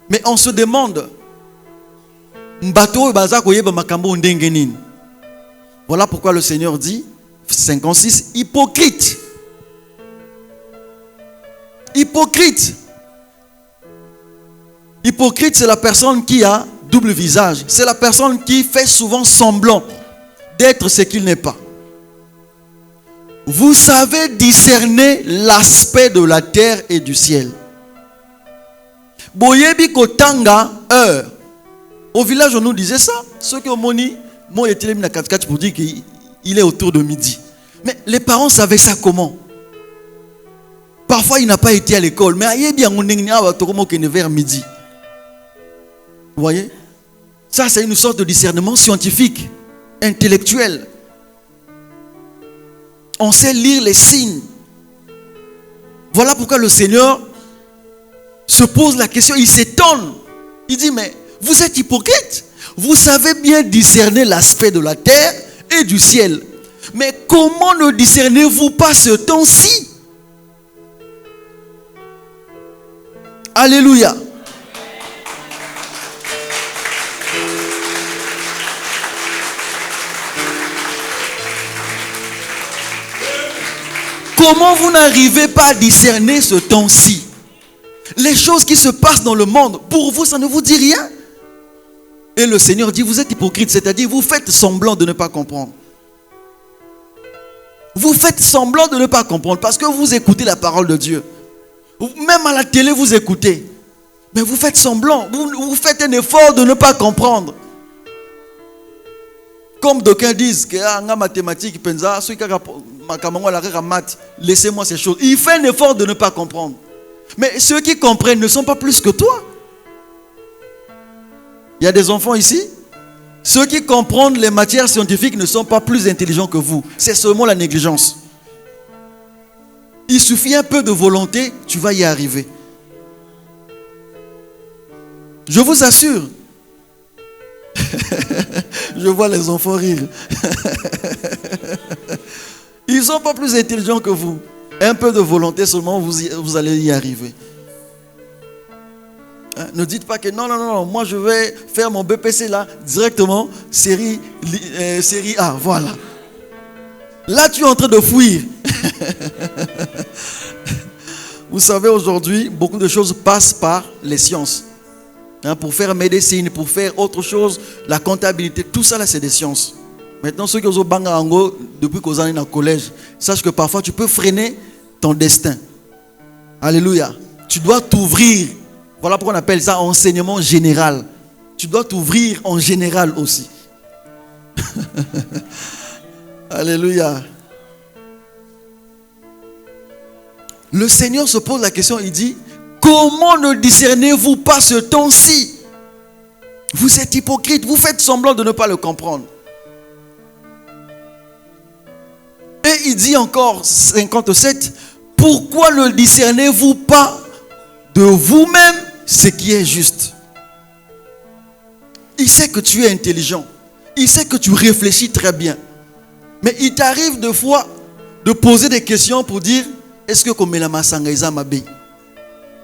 Mais on se demande voilà pourquoi le Seigneur dit 56 hypocrite. Hypocrite. Hypocrite, c'est la personne qui a double visage. C'est la personne qui fait souvent semblant d'être ce qu'il n'est pas. Vous savez discerner l'aspect de la terre et du ciel. Boyebi kotanga heure. Au village, on nous disait ça. Ceux qui ont moni, moi, il était là pour dire qu'il est autour de midi. Mais les parents savaient ça comment? Parfois, il n'a pas été à l'école. Mais il bien vers midi. Vous voyez? Ça, c'est une sorte de discernement scientifique, intellectuel. On sait lire les signes. Voilà pourquoi le Seigneur se pose la question. Il s'étonne. Il dit, mais vous êtes hypocrite. Vous savez bien discerner l'aspect de la terre et du ciel. Mais comment ne discernez-vous pas ce temps-ci? Alléluia. Comment vous n'arrivez pas à discerner ce temps-ci? Les choses qui se passent dans le monde, pour vous, ça ne vous dit rien. Et le Seigneur dit, vous êtes hypocrite, c'est-à-dire vous faites semblant de ne pas comprendre. Vous faites semblant de ne pas comprendre parce que vous écoutez la parole de Dieu. Même à la télé, vous écoutez. Mais vous faites semblant, vous faites un effort de ne pas comprendre. Comme d'aucuns disent que en mathématiques, laissez-moi ces choses. Il fait un effort de ne pas comprendre. Mais ceux qui comprennent ne sont pas plus que toi. Il y a des enfants ici. Ceux qui comprennent les matières scientifiques ne sont pas plus intelligents que vous. C'est seulement la négligence. Il suffit un peu de volonté, tu vas y arriver. Je vous assure. Je vois les enfants rire. Ils ne sont pas plus intelligents que vous. Un peu de volonté seulement, vous allez y arriver. Hein? Ne dites pas que non, moi je vais faire mon BPC là, directement, série A, voilà. Là tu es en train de fuir. Vous savez, aujourd'hui, beaucoup de choses passent par les sciences. Hein, pour faire médecine, pour faire autre chose, la comptabilité, tout ça là c'est des sciences. Maintenant, ceux qui ont banga ango depuis qu'ils sont dans le collège, sache que parfois tu peux freiner ton destin. Alléluia. Tu dois t'ouvrir. Voilà pourquoi on appelle ça enseignement général. Tu dois t'ouvrir en général aussi. Alléluia. Le Seigneur se pose la question, il dit: comment ne discernez-vous pas ce temps-ci? Vous êtes hypocrite, vous faites semblant de ne pas le comprendre. Et il dit encore, 57, pourquoi ne discernez-vous pas de vous-même ce qui est juste? Il sait que tu es intelligent. Il sait que tu réfléchis très bien. Mais il t'arrive des fois de poser des questions pour dire: est-ce que comme la masangaiza mabe?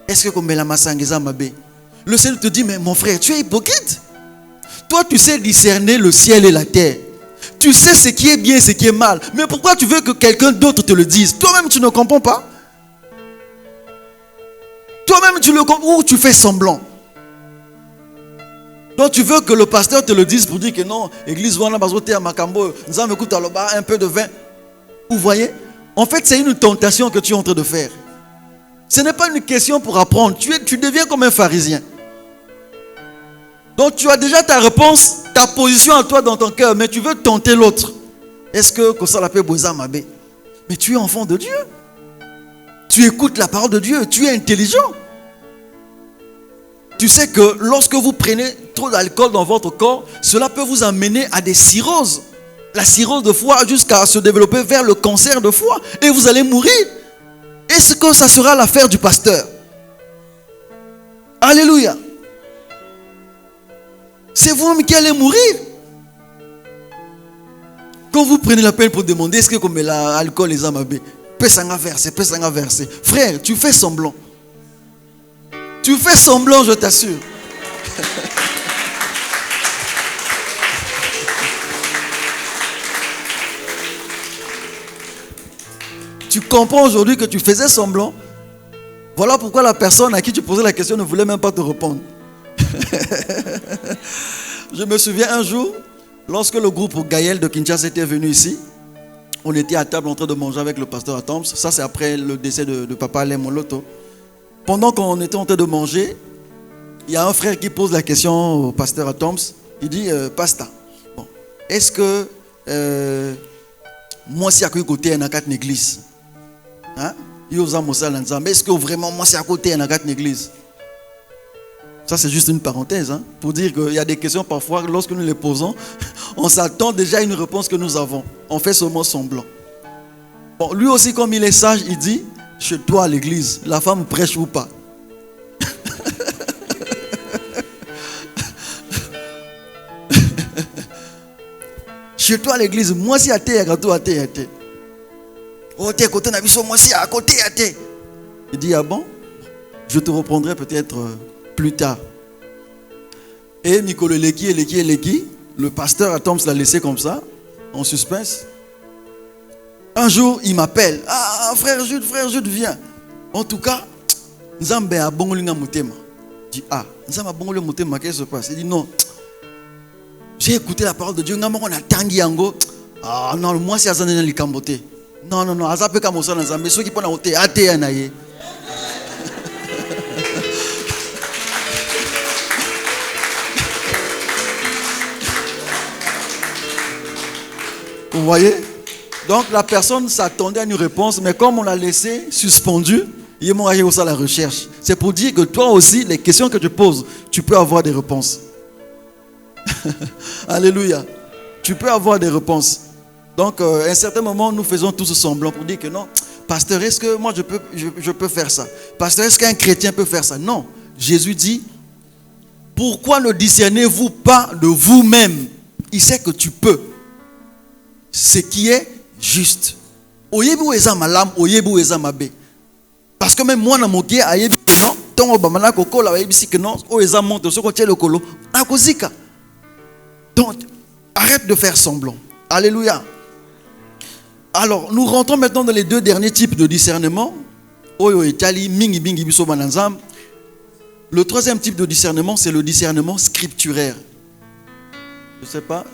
Est-ce que comme la masangaiza mabe? Le Seigneur te dit: mais mon frère, tu es hypocrite. Toi, tu sais discerner le ciel et la terre. Tu sais ce qui est bien et ce qui est mal. Mais pourquoi tu veux que quelqu'un d'autre te le dise? Toi-même, tu ne comprends pas. Toi-même, tu le comprends ou tu fais semblant. Donc, tu veux que le pasteur te le dise pour dire que non, l'église, un peu de vin. Vous voyez? En fait, c'est une tentation que tu es en train de faire. Ce n'est pas une question pour apprendre. Tu deviens comme un pharisien. Donc tu as déjà ta réponse, ta position à toi dans ton cœur, mais tu veux tenter l'autre. Est-ce que ça l'appelle Boza Mabé? Mais tu es enfant de Dieu. Tu écoutes la parole de Dieu. Tu es intelligent. Tu sais que lorsque vous prenez trop d'alcool dans votre corps, cela peut vous amener à des cirrhoses. La cirrhose de foie jusqu'à se développer vers le cancer de foie. Et vous allez mourir. Est-ce que ça sera l'affaire du pasteur? Alléluia. C'est vous-même qui allez mourir. Quand vous prenez la peine pour demander: est-ce que comme l'alcool les amabé, peut s'en verser. Frère, tu fais semblant. Tu fais semblant, je t'assure. Tu comprends aujourd'hui que tu faisais semblant. Voilà pourquoi la personne à qui tu posais la question ne voulait même pas te répondre. Je me souviens un jour, lorsque le groupe Gaël de Kinshasa était venu ici, on était à table en train de manger avec le pasteur Atoms. Ça, c'est après le décès de papa Alain Moloto. Pendant qu'on était en train de manger, il y a un frère qui pose la question au pasteur Atoms. Il dit: pasteur, bon, est-ce que moi, si à côté il y a une église, hein? Est-ce que vraiment moi, si à côté il y a une église? Ça, c'est juste une parenthèse, hein, pour dire qu'il y a des questions parfois, lorsque nous les posons, on s'attend déjà à une réponse que nous avons. On fait seulement semblant. Bon, lui aussi, comme il est sage, il dit: chez toi à l'église, la femme prêche ou pas? Chez toi à l'église, moi si à terre, à terre. Oh, t'es à côté de moi si à côté à terre. Il dit: ah bon? Je te reprendrai peut-être plus tard. Et Nicolo Leki, le pasteur Atoms l'a laissé comme ça, en suspense. Un jour, il m'appelle: ah, frère Jude, viens. En tout cas, Nzambe a bongolinga mutema. Je dis: ah, Nzambe a bongolinga mutema, qu'est-ce qui se passe? Il dit: non, j'ai écouté la parole de Dieu. Ah non, moi c'est Azanena Likambote. Non, Azape Kamosa Nzambe, ceux qui prennent la hauteur, Ate Anaye. voyez? Donc la personne s'attendait à une réponse, mais comme on l'a laissé suspendu, il m'a allé aussi à la recherche. C'est pour dire que toi aussi, les questions que tu poses, tu peux avoir des réponses. Alléluia. Tu peux avoir des réponses. Donc, à un certain moment, nous faisons tous semblant pour dire que non, pasteur, est-ce que moi je peux faire ça? Pasteur, est-ce qu'un chrétien peut faire ça? Non. Jésus dit, pourquoi ne discernez-vous pas de vous-même? Il sait que tu peux. Ce qui est juste. Parce que même moi, dans mon pied, non, tant Obama Koko, la que non, Oeza monte, ce qu'on tient le colo, Akozika. Donc, arrête de faire semblant. Alléluia. Alors, nous rentrons maintenant dans les deux derniers types de discernement. Le troisième type de discernement, c'est le discernement scripturaire. Je ne sais pas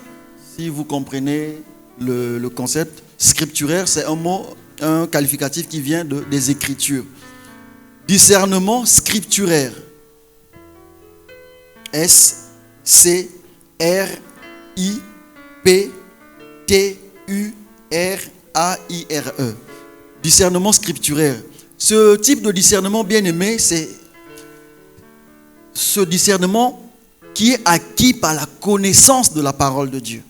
si vous comprenez le concept. Scripturaire, c'est un mot, un qualificatif qui vient des Écritures. Discernement scripturaire. S-C-R-I-P-T-U-R-A-I-R-E. Discernement scripturaire. Ce type de discernement, bien aimé, c'est ce discernement qui est acquis par la connaissance de la parole de Dieu.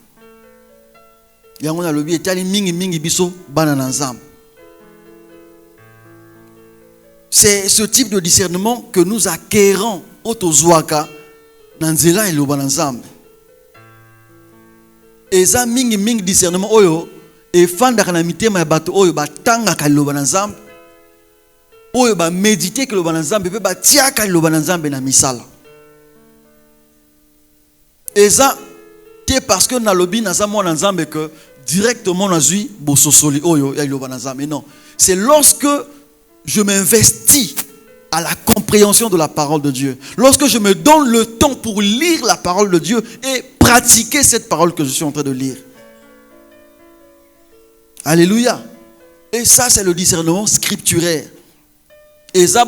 C'est ce type de discernement que nous acquérons au Tozouaka, Nanzela et Lobanazam. Et ça, ming discernement, oyo, et fan d'akanamité, ma bateau, oyo, batanga kalobanazam, oyo, ba méditer que Lobanazam, et ba tia kalobanazam, na misala. Et ça, c'est parce que dans le lobby, que directement, mais non. C'est lorsque je m'investis à la compréhension de la parole de Dieu. Lorsque je me donne le temps pour lire la parole de Dieu et pratiquer cette parole que je suis en train de lire. Alléluia. Et ça, c'est le discernement scripturaire. Et ça,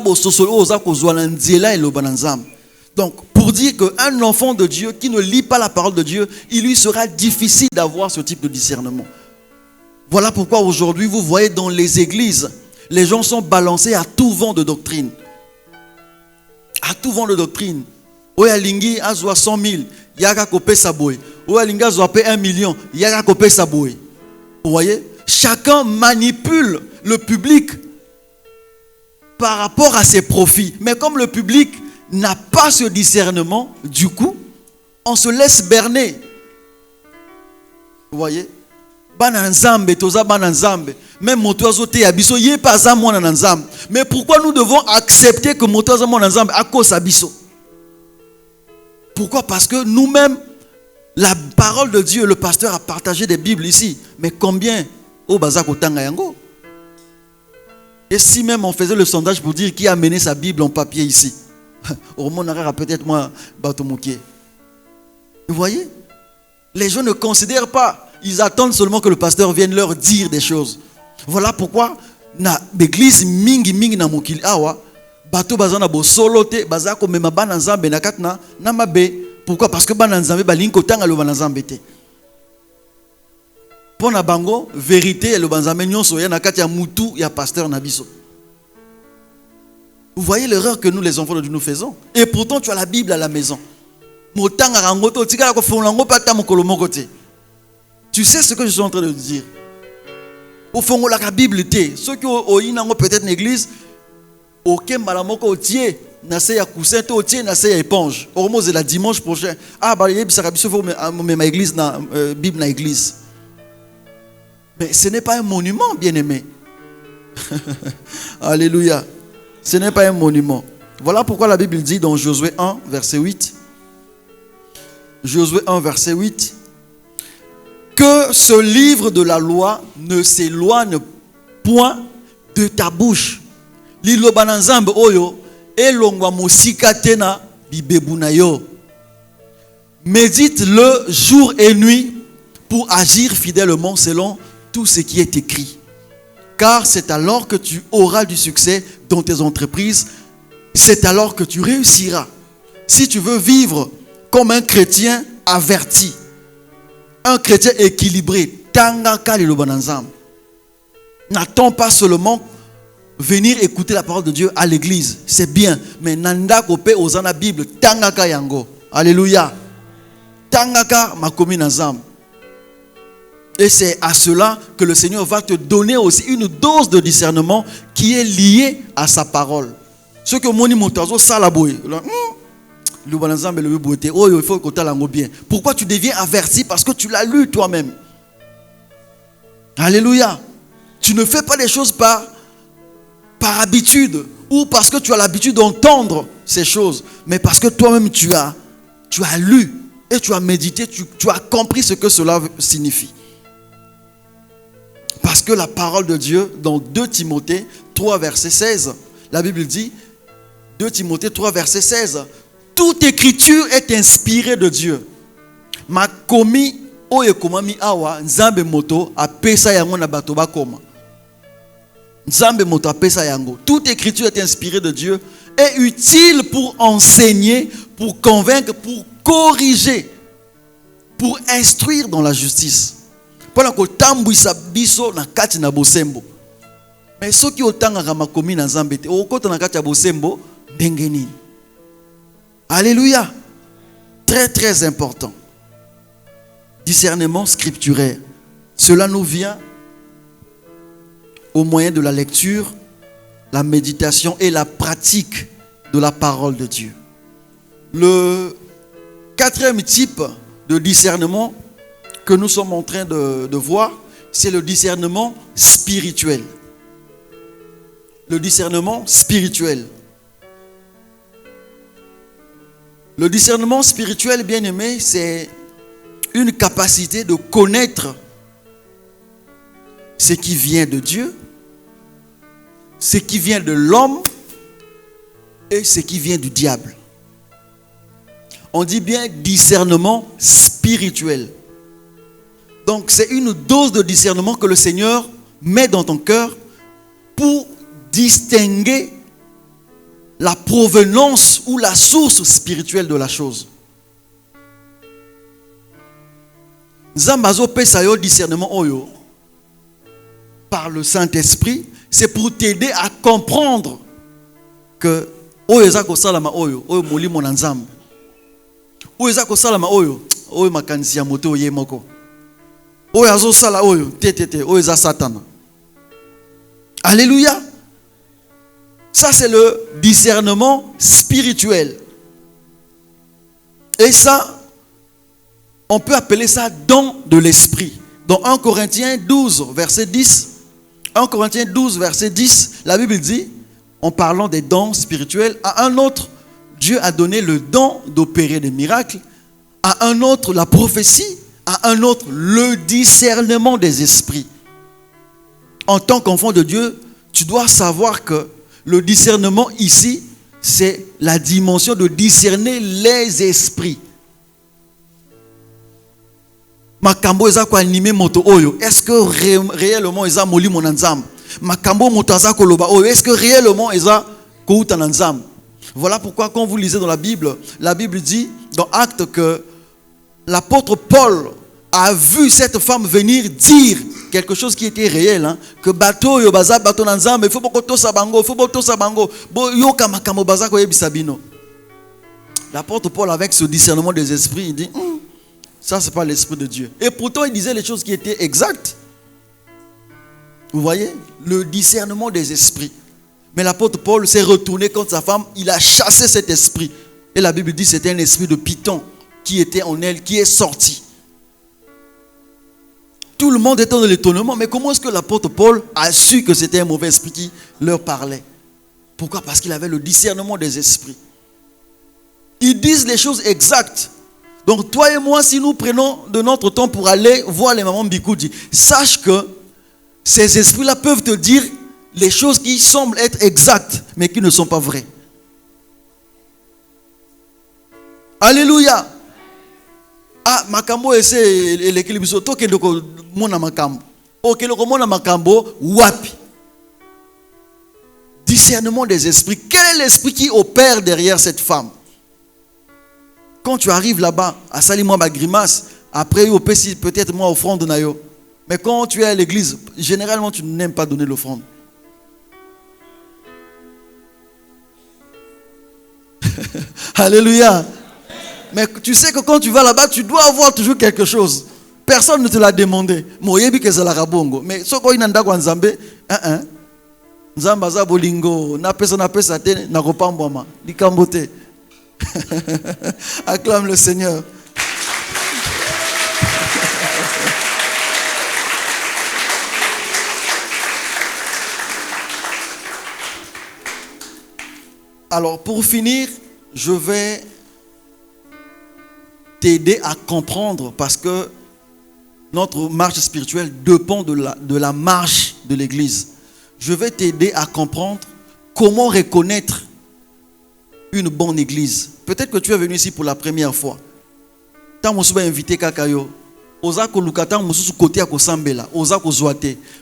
donc, pour dire qu'un enfant de Dieu qui ne lit pas la parole de Dieu, il lui sera difficile d'avoir ce type de discernement. Voilà pourquoi aujourd'hui, vous voyez dans les églises, les gens sont balancés à tout vent de doctrine. À tout vent de doctrine. Oya lingi azwa 100 000, yaka kopé saboy. Oya lingi azwa 1 million, yaka kopé saboy. Vous voyez? Chacun manipule le public par rapport à ses profits. Mais comme le public n'a pas ce discernement, du coup, on se laisse berner. Vous voyez? Même motoazote abiso yé pas à moi nanzam. Mais pourquoi nous devons accepter que motoazo mon nanzam à cause abiso? Pourquoi? Parce que nous-mêmes, la parole de Dieu, le pasteur a partagé des Bibles ici. Mais combien au bazako tanga yango? Et si même on faisait le sondage pour dire qui a amené sa Bible en papier ici? Au moins, on aura peut-être moins Batomouké. Vous voyez? Les gens ne considèrent pas. Ils attendent seulement que le pasteur vienne leur dire des choses. Voilà pourquoi na l'église mingi na mokili awa bato bazana bo solote bazako mema bana nzambe na katna na mabe. Pourquoi? Parce que bana nzambe balinko tanga lo bana nzambe te. Pona bango vérité le banzambe nyonso ya na kati ya mutu ya pasteur na biso. Vous voyez l'erreur que nous les enfants de Dieu nous faisons. Et pourtant tu as la Bible à la maison. Motanga rangoto tika ko fonlango pata mokolo mokote. Tu sais ce que je suis en train de dire. Au fond, la Bible était. Ceux qui ont peut-être une église, aucun malamoko au tiers, n'a pas coussin, au tiers, n'a pas éponge. Au moins, c'est la dimanche prochain. Ah, bah, il y a ma église, na Bible, na église. Mais ce n'est pas un monument, bien aimé. Alléluia. Ce n'est pas un monument. Voilà pourquoi la Bible dit dans Josué 1, verset 8. Josué 1, verset 8. Que ce livre de la loi ne s'éloigne point de ta bouche. Lilobananzambe oyo elongwa mosika tena bibebunayo. Médite-le jour et nuit pour agir fidèlement selon tout ce qui est écrit. Car c'est alors que tu auras du succès dans tes entreprises. C'est alors que tu réussiras. Si tu veux vivre comme un chrétien averti, un chrétien équilibré, tangaka liloba na Nzambe. N'attends pas seulement venir écouter la parole de Dieu à l'église, c'est bien, mais nanda kope ozana Bible tangaka yango. Alléluia. Tangaka makomi na Nzambe. Et c'est à cela que le Seigneur va te donner aussi une dose de discernement qui est liée à sa parole. Ce que moni motazo salaboy. Il faut que tu aies bien. Pourquoi tu deviens averti? Parce que tu l'as lu toi-même. Alléluia. Tu ne fais pas les choses par habitude ou parce que tu as l'habitude d'entendre ces choses, mais parce que toi-même tu as lu et tu as médité, tu as compris ce que cela signifie. Parce que la parole de Dieu, dans 2 Timothée 3, verset 16, la Bible dit, 2 Timothée 3, verset 16, toute écriture est inspirée de Dieu. Makomi oyekomami awa nzambe moto apesa yango na bato bakoma. Nzambe moto apesa yango. Toute écriture est inspirée de Dieu, est utile pour enseigner, pour convaincre, pour corriger, pour instruire dans la justice. Pendant que tambouisa biso na kati na bosembo. Mais ceux qui otanga makomi na nzambe te, okota na kati ya bosembo ndengeni. Alléluia. Très très important. Discernement scripturaire. Cela nous vient au moyen de la lecture, la méditation et la pratique de la parole de Dieu. Le 4e type de discernement que nous sommes en train de voir, c'est le discernement spirituel. Le discernement spirituel. Le discernement spirituel, bien aimé, c'est une capacité de connaître ce qui vient de Dieu, ce qui vient de l'homme et ce qui vient du diable. On dit bien discernement spirituel. Donc c'est une dose de discernement que le Seigneur met dans ton cœur pour distinguer la provenance ou la source spirituelle de la chose. Zambazo pesayo discernement oyo par le Saint-Esprit, c'est pour t'aider à comprendre que oyo ezako salama oyo molimo na Nzambe. Oyo ezako salama oyo makanisi ya moto ye moko. Oyo azo sala oyo te oyo eza Satan. Alléluia. Ça c'est le discernement spirituel. Et ça, on peut appeler ça don de l'esprit. Dans 1 Corinthiens 12, verset 10, 1 Corinthiens 12, verset 10, la Bible dit, en parlant des dons spirituels, à un autre, Dieu a donné le don d'opérer des miracles, à un autre, la prophétie, à un autre, le discernement des esprits. En tant qu'enfant de Dieu, tu dois savoir que le discernement ici, c'est la dimension de discerner les esprits. Makambo eza ko animer moto oyo. Est-ce que réellement eza moli mon nzambe? Makambo moto aza ko loba oyo. Est-ce que réellement eza ko uta nzambe? Voilà pourquoi quand vous lisez dans la Bible dit dans Actes que l'apôtre Paul a vu cette femme venir dire quelque chose qui était réel, que bateau yo baza bateau nzambe, il faut beaucoup to sabango, bo yoka makambo baza ko yebisabino. L'apôtre Paul avec ce discernement des esprits, il dit ça c'est pas l'esprit de Dieu. Et pourtant il disait les choses qui étaient exactes. Vous voyez, le discernement des esprits. Mais l'apôtre Paul s'est retourné contre sa femme, il a chassé cet esprit. Et la Bible dit que c'était un esprit de python qui était en elle, qui est sorti. Tout le monde était dans l'étonnement. Mais comment est-ce que l'apôtre Paul a su que c'était un mauvais esprit qui leur parlait? Pourquoi? Parce qu'il avait le discernement des esprits. Ils disent les choses exactes. Donc toi et moi, si nous prenons de notre temps pour aller voir les mamans Bikoudi, sache que ces esprits-là peuvent te dire les choses qui semblent être exactes, mais qui ne sont pas vraies. Alléluia. Ah, makambo ese elekili biso to kende ko mona makambo. O kende ko mona makambo wapi. Discernement des esprits. Quel est l'esprit qui opère derrière cette femme? Quand tu arrives là-bas, à sali moi ma grimace, après yo peut-être moi offrande na yo. Mais quand tu es à l'église, généralement, tu n'aimes pas donner l'offrande. Alléluia. Mais tu sais que quand tu vas là-bas, tu dois avoir toujours quelque chose. Personne ne te l'a demandé. Mais ce qu'on a dans Nzambe, Nzamba za bolingo, na pesa te na kopambwama, likambote. Acclame le Seigneur. Alors, pour finir, je vais t'aider à comprendre parce que notre marche spirituelle dépend de la marche de l'église. Je vais t'aider à comprendre comment reconnaître une bonne église. Peut-être que tu es venu ici pour la première fois. Tant que tu es invité Kakayo,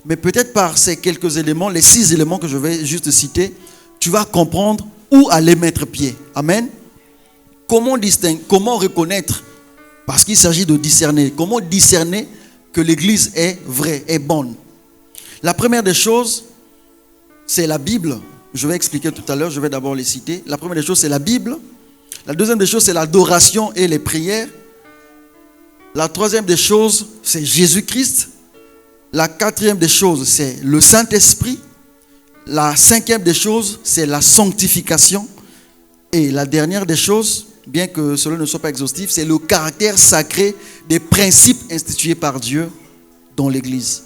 mais peut-être par ces quelques éléments, les 6 éléments que je vais juste citer, tu vas comprendre où aller mettre pied. Amen. Comment distinguer, comment reconnaître, parce qu'il s'agit de discerner. Comment discerner que l'église est vraie, est bonne? La première des choses, c'est la Bible. Je vais expliquer tout à l'heure, je vais d'abord les citer. La première des choses, c'est la Bible. La deuxième des choses, c'est l'adoration et les prières. La troisième des choses, c'est Jésus-Christ. La quatrième des choses, c'est le Saint-Esprit. La cinquième des choses, c'est la sanctification. Et la dernière des choses, bien que cela ne soit pas exhaustif, c'est le caractère sacré des principes institués par Dieu dans l'Église.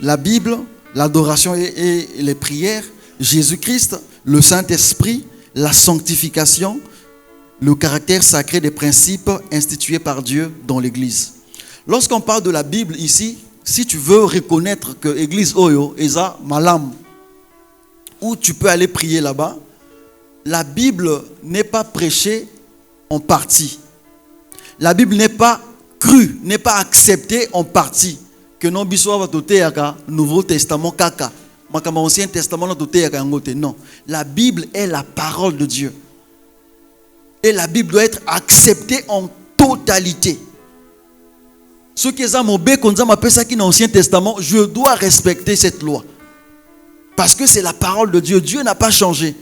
La Bible, l'adoration et les prières, Jésus-Christ, le Saint-Esprit, la sanctification, le caractère sacré des principes institués par Dieu dans l'Église. Lorsqu'on parle de la Bible ici, si tu veux reconnaître que l'Église Oyo est malam, où tu peux aller prier là-bas, la Bible n'est pas prêchée en partie. La Bible n'est pas crue, n'est pas acceptée en partie. Que non biswa va toté yaka Nouveau Testament kaka, makama Ancien Testament toté yaka ngote. Non, la Bible est la parole de Dieu. Et la Bible doit être acceptée en totalité. Ce qui est à mon bé, quand m'appelle ça qui est dans l'Ancien Testament, je dois respecter cette loi. Parce que c'est la parole de Dieu. Dieu n'a pas changé.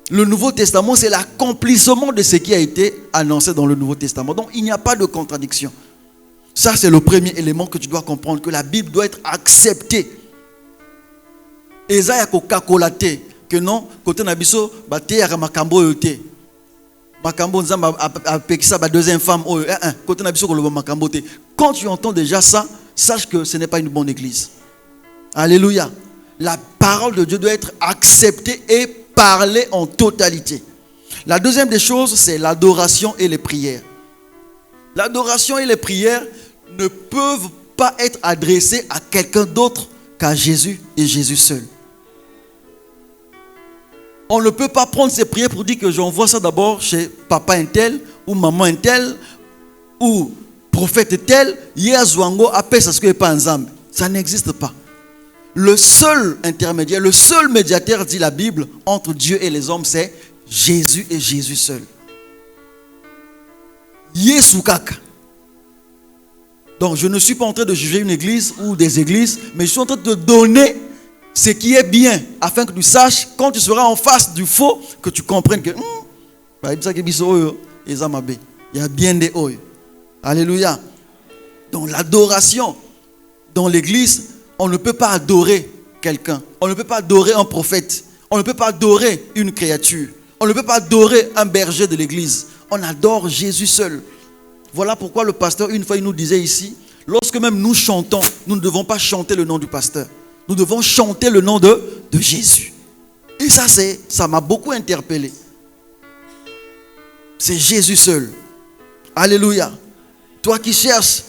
Le Nouveau Testament, c'est l'accomplissement de ce qui a été annoncé dans le Nouveau Testament. Donc, il n'y a pas de contradiction. Ça, c'est le premier élément que tu dois comprendre, que la Bible doit être acceptée. Et ça, il y a que non, côté Nabiso, il y a makambo yote. Makambo nzamba a pekisa ba deuxième femme côté Nabiso ko loba makambo te. Quand tu entends déjà ça, sache que ce n'est pas une bonne église. Alléluia. La parole de Dieu doit être acceptée et parlée en totalité. La deuxième des choses, c'est l'adoration et les prières. L'adoration et les prières ne peuvent pas être adressées à quelqu'un d'autre qu'à Jésus et Jésus seul. On ne peut pas prendre ces prières pour dire que j'envoie ça d'abord chez papa un tel, ou maman un tel, ou prophète tel, Yéazouango appelle ça ce que n'est pas ensemble. Ça n'existe pas. Le seul intermédiaire, le seul médiateur, dit la Bible, entre Dieu et les hommes, c'est Jésus et Jésus seul. Yesukaka. Donc je ne suis pas en train de juger une église ou des églises, mais je suis en train de te donner ce qui est bien, afin que tu saches, quand tu seras en face du faux, que tu comprennes que il y a bien des oeils. Alléluia. Donc l'adoration dans l'église, on ne peut pas adorer quelqu'un. On ne peut pas adorer un prophète. On ne peut pas adorer une créature. On ne peut pas adorer un berger de l'église. On adore Jésus seul. Voilà pourquoi le pasteur, une fois, il nous disait ici, lorsque même nous chantons, nous ne devons pas chanter le nom du pasteur. Nous devons chanter le nom de Jésus. Et ça m'a beaucoup interpellé. C'est Jésus seul. Alléluia. Toi qui cherches,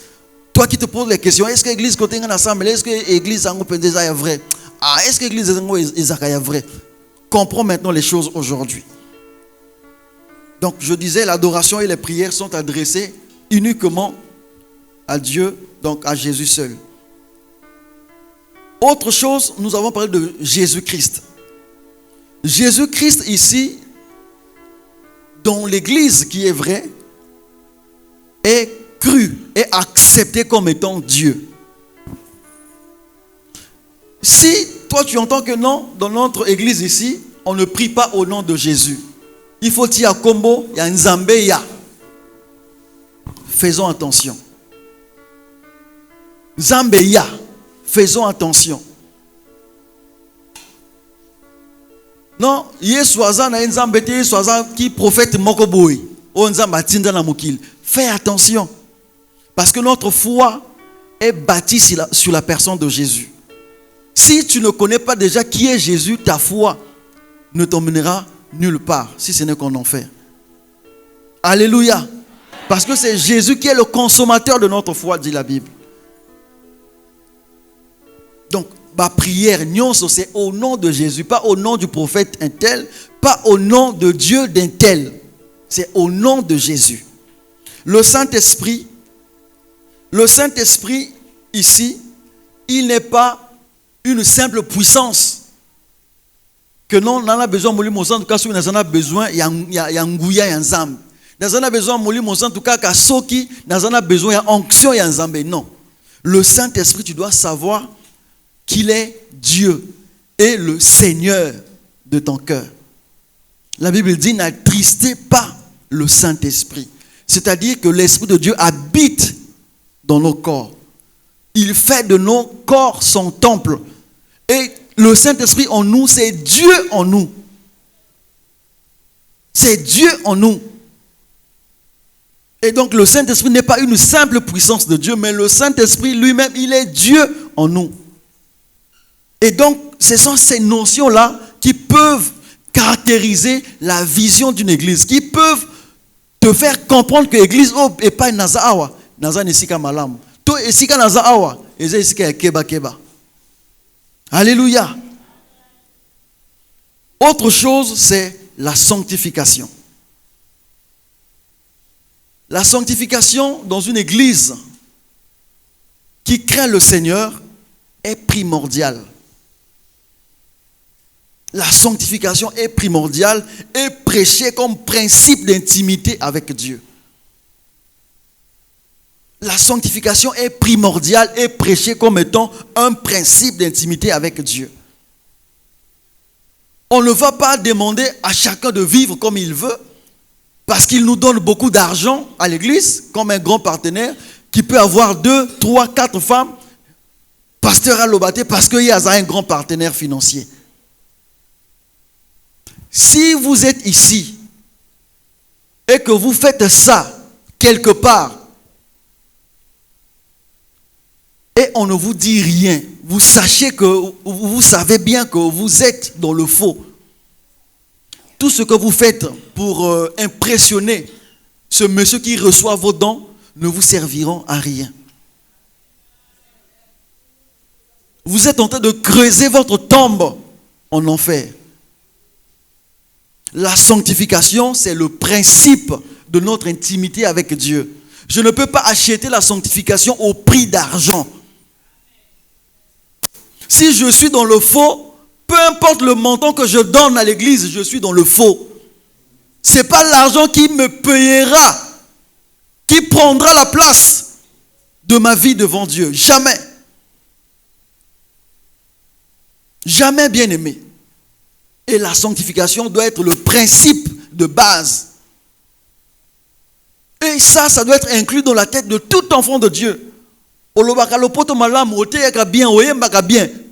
toi qui te poses les questions, est-ce que l'église côté en assemblée, est-ce que l'église en est vrai? Est-ce que l'église en est vrai? Comprends maintenant les choses aujourd'hui. Donc je disais, l'adoration et les prières sont adressées uniquement à Dieu, donc à Jésus seul. Autre chose, nous avons parlé de Jésus-Christ. Jésus-Christ ici, dans l'église qui est vraie, est cru, est accepté accepté comme étant Dieu. Si toi tu entends que non, dans notre église ici, on ne prie pas au nom de Jésus. Il faut dire à Kombo, il y a un Zambeya. Faisons attention. Zambeya, faisons attention. Non, Yesuaza na Nzambete, Yesuaza qui prophète Mokoboy. O Nzamba Tinda na Mokil. Fais attention. Parce que notre foi est bâtie sur la personne de Jésus. Si tu ne connais pas déjà qui est Jésus, ta foi ne t'emmènera nulle part, si ce n'est qu'en enfer. Alléluia. Parce que c'est Jésus qui est le consommateur de notre foi, dit la Bible. Donc, ma prière, c'est au nom de Jésus, pas au nom du prophète un tel, pas au nom de Dieu d'un tel. C'est au nom de Jésus. Le Saint-Esprit ici, il n'est pas une simple puissance. Que non, on a besoin de en tout cas, si on a besoin, il y a ngouya, il y a nzambe. On a besoin de en tout cas, kasoki, on a besoin, il y a onction, il y a nzambe. Non. Le Saint-Esprit, tu dois savoir qu'il est Dieu et le Seigneur de ton cœur. La Bible dit, n'attristez pas le Saint-Esprit. C'est-à-dire que l'Esprit de Dieu habite dans nos corps. Il fait de nos corps son temple. Et le Saint-Esprit en nous, c'est Dieu en nous. C'est Dieu en nous. Et donc le Saint-Esprit n'est pas une simple puissance de Dieu, mais le Saint-Esprit lui-même, il est Dieu en nous. Et donc, ce sont ces notions-là qui peuvent caractériser la vision d'une église, qui peuvent te faire comprendre que l'église n'est pas une Nazaawa. Naza nesika malam. To esika Nazaawa. Eza esika keba keba. Alléluia. Autre chose, c'est la sanctification. La sanctification dans une église qui craint le Seigneur est primordiale. La sanctification est primordiale et prêchée comme principe d'intimité avec Dieu. La sanctification est primordiale et prêchée comme étant un principe d'intimité avec Dieu. On ne va pas demander à chacun de vivre comme il veut parce qu'il nous donne beaucoup d'argent à l'église comme un grand partenaire qui peut avoir 2, 3, 4 femmes. Pasteur Alobaté parce qu'il y a un grand partenaire financier. Si vous êtes ici et que vous faites ça quelque part et on ne vous dit rien, vous savez bien que vous êtes dans le faux. Tout ce que vous faites pour impressionner ce monsieur qui reçoit vos dons ne vous serviront à rien. Vous êtes en train de creuser votre tombe en enfer. La sanctification, c'est le principe de notre intimité avec Dieu. Je ne peux pas acheter la sanctification au prix d'argent. Si je suis dans le faux, peu importe le montant que je donne à l'église, je suis dans le faux. Ce n'est pas l'argent qui me payera, qui prendra la place de ma vie devant Dieu. Jamais. Jamais, bien aimé. Et la sanctification doit être le principe de base. Et ça doit être inclus dans la tête de tout enfant de Dieu.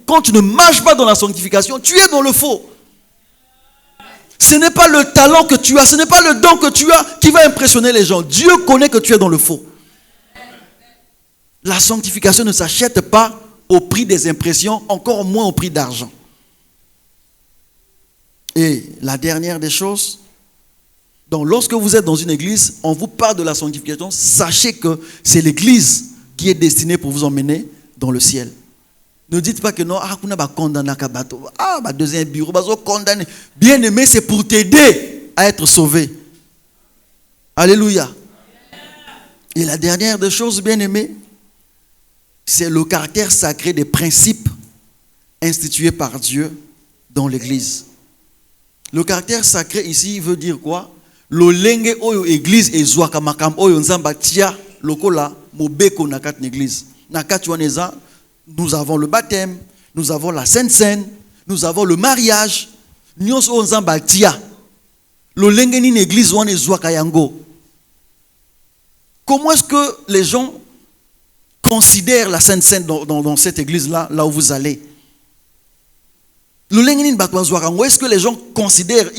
Quand tu ne marches pas dans la sanctification, tu es dans le faux. Ce n'est pas le talent que tu as, ce n'est pas le don que tu as qui va impressionner les gens. Dieu connaît que tu es dans le faux. La sanctification ne s'achète pas au prix des impressions, encore moins au prix d'argent. Et la dernière des choses, donc lorsque vous êtes dans une église, on vous parle de la sanctification, sachez que c'est l'église qui est destinée pour vous emmener dans le ciel. Ne dites pas que non, on va condamner deuxième bureau, condamner. Bien aimé, c'est pour t'aider à être sauvé. Alléluia. Et la dernière des choses, bien aimé, c'est le caractère sacré des principes institués par Dieu dans l'église. Le caractère sacré ici veut dire quoi? Lo lenge oyo église ezwaka makambo oyo nzamba tia lokola mobeko na kat l'église. Na kat waneza, nous avons le baptême, nous avons la Sainte Seine, nous avons le mariage. Nyos onzamba tia. Lo lengeni église wane zwaka yango. Comment est-ce que les gens considèrent la Sainte Seine dans cette église-là, là où vous allez? Est-ce que les gens considèrent,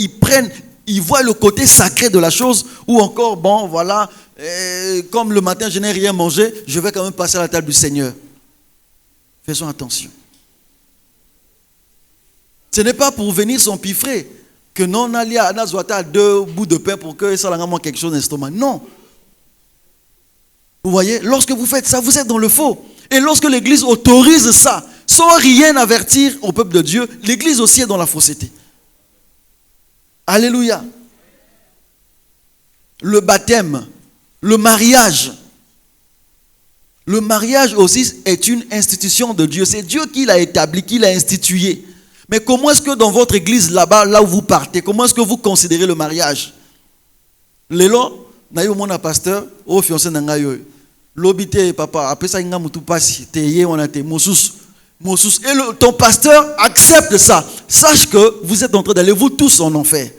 ils voient le côté sacré de la chose, ou encore, bon, voilà, comme le matin je n'ai rien mangé, je vais quand même passer à la table du Seigneur. Faisons attention. Ce n'est pas pour venir s'empiffrer que non, on a 2 bouts de pain pour que ça ait quelque chose dans l'estomac. Non. Vous voyez, lorsque vous faites ça, vous êtes dans le faux. Et lorsque l'Église autorise ça, sans rien avertir au peuple de Dieu, l'Église aussi est dans la fausseté. Alléluia. Le baptême, le mariage. Le mariage aussi est une institution de Dieu. C'est Dieu qui l'a établi, qui l'a institué. Mais comment est-ce que dans votre église, là-bas, là où vous partez, comment est-ce que vous considérez le mariage? Lélo, na yo mona pasteur, au fiancé nangayo. L'obité papa, après ça inga mutu pasi, teye on a te mosus. Et ton pasteur accepte ça. Sache que vous êtes en train d'aller vous tous en enfer.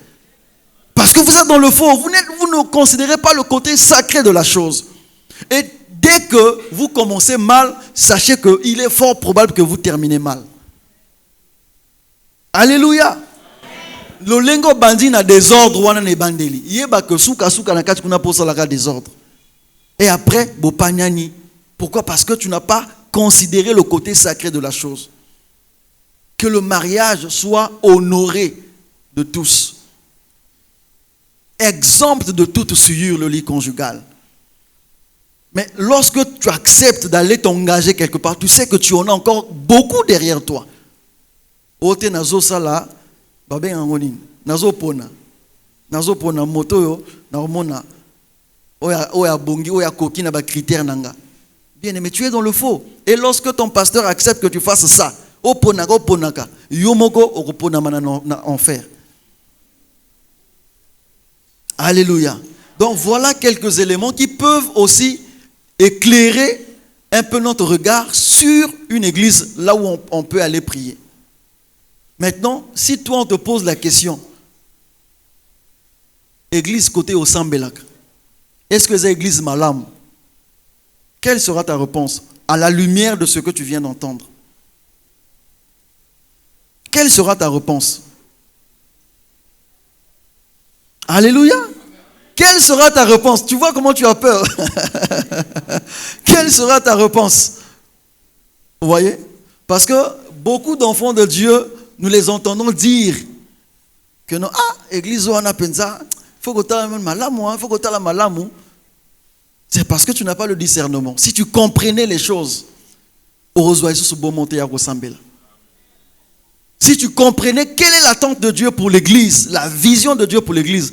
Parce que vous êtes dans le faux, vous ne considérez pas le côté sacré de la chose. Et dès que vous commencez mal, sachez qu'il est fort probable que vous terminez mal. Alléluia. Le lengo bandi na désordre wana ne bandeli. Yeba que souka na kati kuna posa la désordre. Et après bopanyani. Pourquoi? Parce que tu n'as pas considéré le côté sacré de la chose. Que le mariage soit honoré de tous. Exempt de toute souillure le lit conjugal. Mais lorsque tu acceptes d'aller t'engager quelque part, tu sais que tu en as encore beaucoup derrière toi. Ote nazo sala babe ngoni nazo pona moto yo na omona oya bongi oya koki na ba critère nanga. Bien, mais tu es dans le faux. Et lorsque ton pasteur accepte que tu fasses ça, oponaka yomoko okopona mana na enfer. Alléluia. Donc voilà quelques éléments qui peuvent aussi éclairer un peu notre regard sur une église là où on peut aller prier. Maintenant, si toi on te pose la question, église côté au Sambelak, est-ce que c'est église malam? Quelle sera ta réponse à la lumière de ce que tu viens d'entendre? Quelle sera ta réponse? Alléluia. Quelle sera ta réponse? Tu vois comment tu as peur. Quelle sera ta réponse? Vous voyez? Parce que beaucoup d'enfants de Dieu, nous les entendons dire que non, église wana penza, faut que tu aies malamu, faut que tu aies malamu. C'est parce que tu n'as pas le discernement. Si tu comprenais les choses, si tu comprenais quelle est l'attente de Dieu pour l'église, la vision de Dieu pour l'église,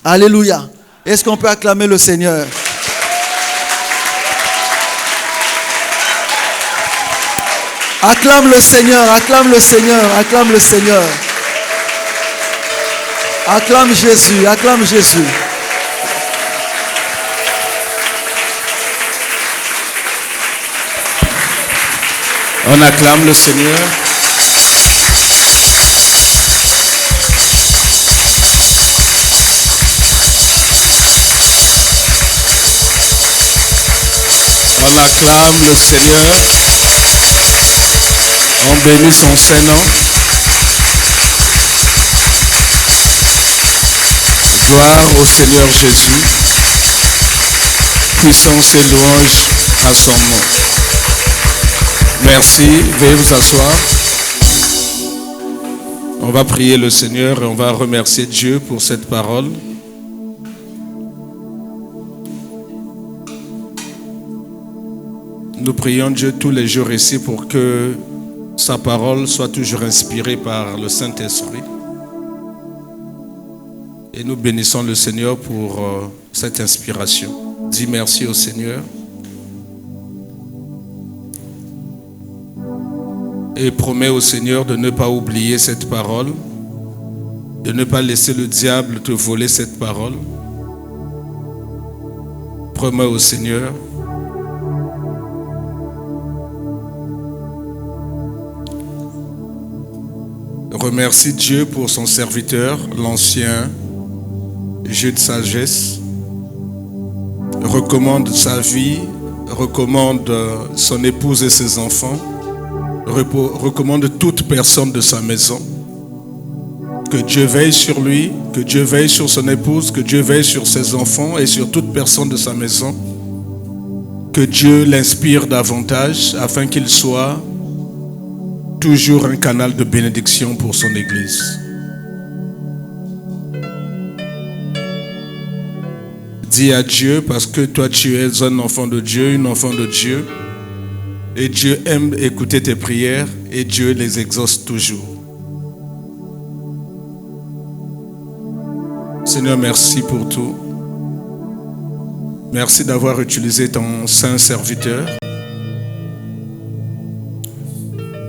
alléluia. Est-ce qu'on peut acclamer le Seigneur? Acclame le Seigneur, acclame le Seigneur, acclame le Seigneur. Acclame Jésus, acclame Jésus. On acclame le Seigneur. On acclame le Seigneur. On bénit son Saint-Nom. Gloire au Seigneur Jésus. Puissance et louange à son nom. Merci. Veuillez vous asseoir. On va prier le Seigneur et on va remercier Dieu pour cette parole. Nous prions Dieu tous les jours ici pour que sa parole soit toujours inspirée par le Saint-Esprit. Et nous bénissons le Seigneur pour cette inspiration. Dis merci au Seigneur. Et promets au Seigneur de ne pas oublier cette parole, de ne pas laisser le diable te voler cette parole, Promets au Seigneur. Remercie Dieu pour son serviteur, l'ancien Jude Sagesse. Recommande sa vie, recommande son épouse et ses enfants, recommande toute personne de sa maison. Que Dieu veille sur lui, que Dieu veille sur son épouse, que Dieu veille sur ses enfants et sur toute personne de sa maison. Que Dieu l'inspire davantage afin qu'il soit toujours un canal de bénédiction pour son Église. Dis à Dieu, parce que toi tu es un enfant de Dieu, une enfant de Dieu, et Dieu aime écouter tes prières et Dieu les exauce toujours. Seigneur, merci pour tout. Merci d'avoir utilisé ton saint serviteur.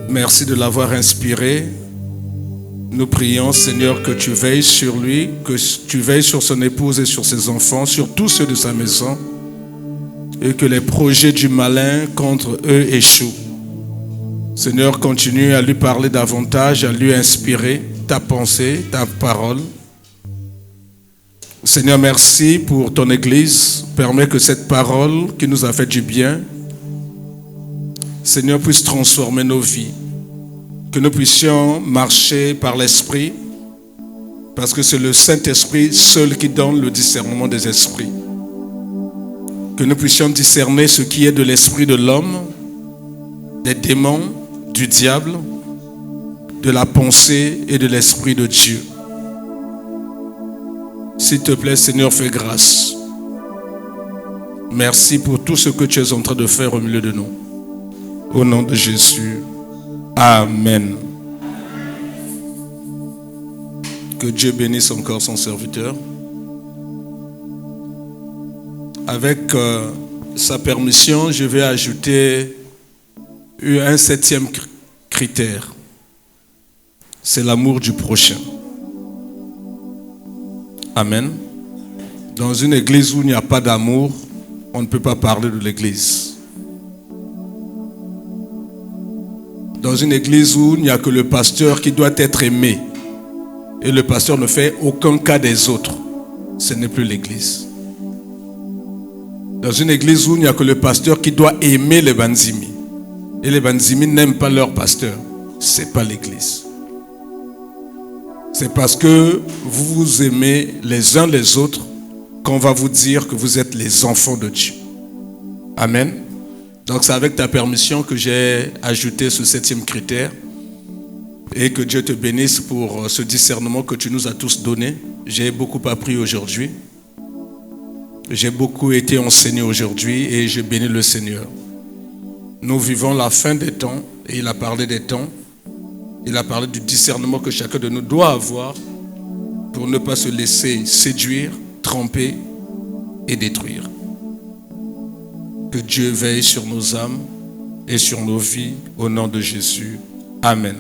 Merci de l'avoir inspiré. Nous prions, Seigneur, que tu veilles sur lui, que tu veilles sur son épouse et sur ses enfants, sur tous ceux de sa maison, et que les projets du malin contre eux échouent. Seigneur, continue à lui parler davantage, à lui inspirer ta pensée, ta parole. Seigneur, merci pour ton Église. Permets que cette parole qui nous a fait du bien, Seigneur, puisse transformer nos vies. Que nous puissions marcher par l'Esprit, parce que c'est le Saint-Esprit seul qui donne le discernement des esprits. Que nous puissions discerner ce qui est de l'esprit de l'homme, des démons, du diable, de la pensée et de l'Esprit de Dieu. S'il te plaît, Seigneur, fais grâce. Merci pour tout ce que tu es en train de faire au milieu de nous. Au nom de Jésus. Amen. Que Dieu bénisse encore son serviteur. Avec sa permission, je vais ajouter un 7e critère. C'est l'amour du prochain. Amen. Dans une église où il n'y a pas d'amour, on ne peut pas parler de l'église. Dans une église où il n'y a que le pasteur qui doit être aimé et le pasteur ne fait aucun cas des autres, ce n'est plus l'église. Dans une église où il n'y a que le pasteur qui doit aimer les banzimi et les banzimi n'aiment pas leur pasteur, ce n'est pas l'église. C'est parce que vous vous aimez les uns les autres qu'on va vous dire que vous êtes les enfants de Dieu. Amen. Donc c'est avec ta permission que j'ai ajouté ce 7e critère. Et que Dieu te bénisse pour ce discernement que tu nous as tous donné. J'ai beaucoup appris aujourd'hui. J'ai beaucoup été enseigné aujourd'hui et je bénis le Seigneur. Nous vivons la fin des temps et il a parlé des temps. Il a parlé du discernement que chacun de nous doit avoir pour ne pas se laisser séduire, tromper et détruire. Que Dieu veille sur nos âmes et sur nos vies au nom de Jésus. Amen.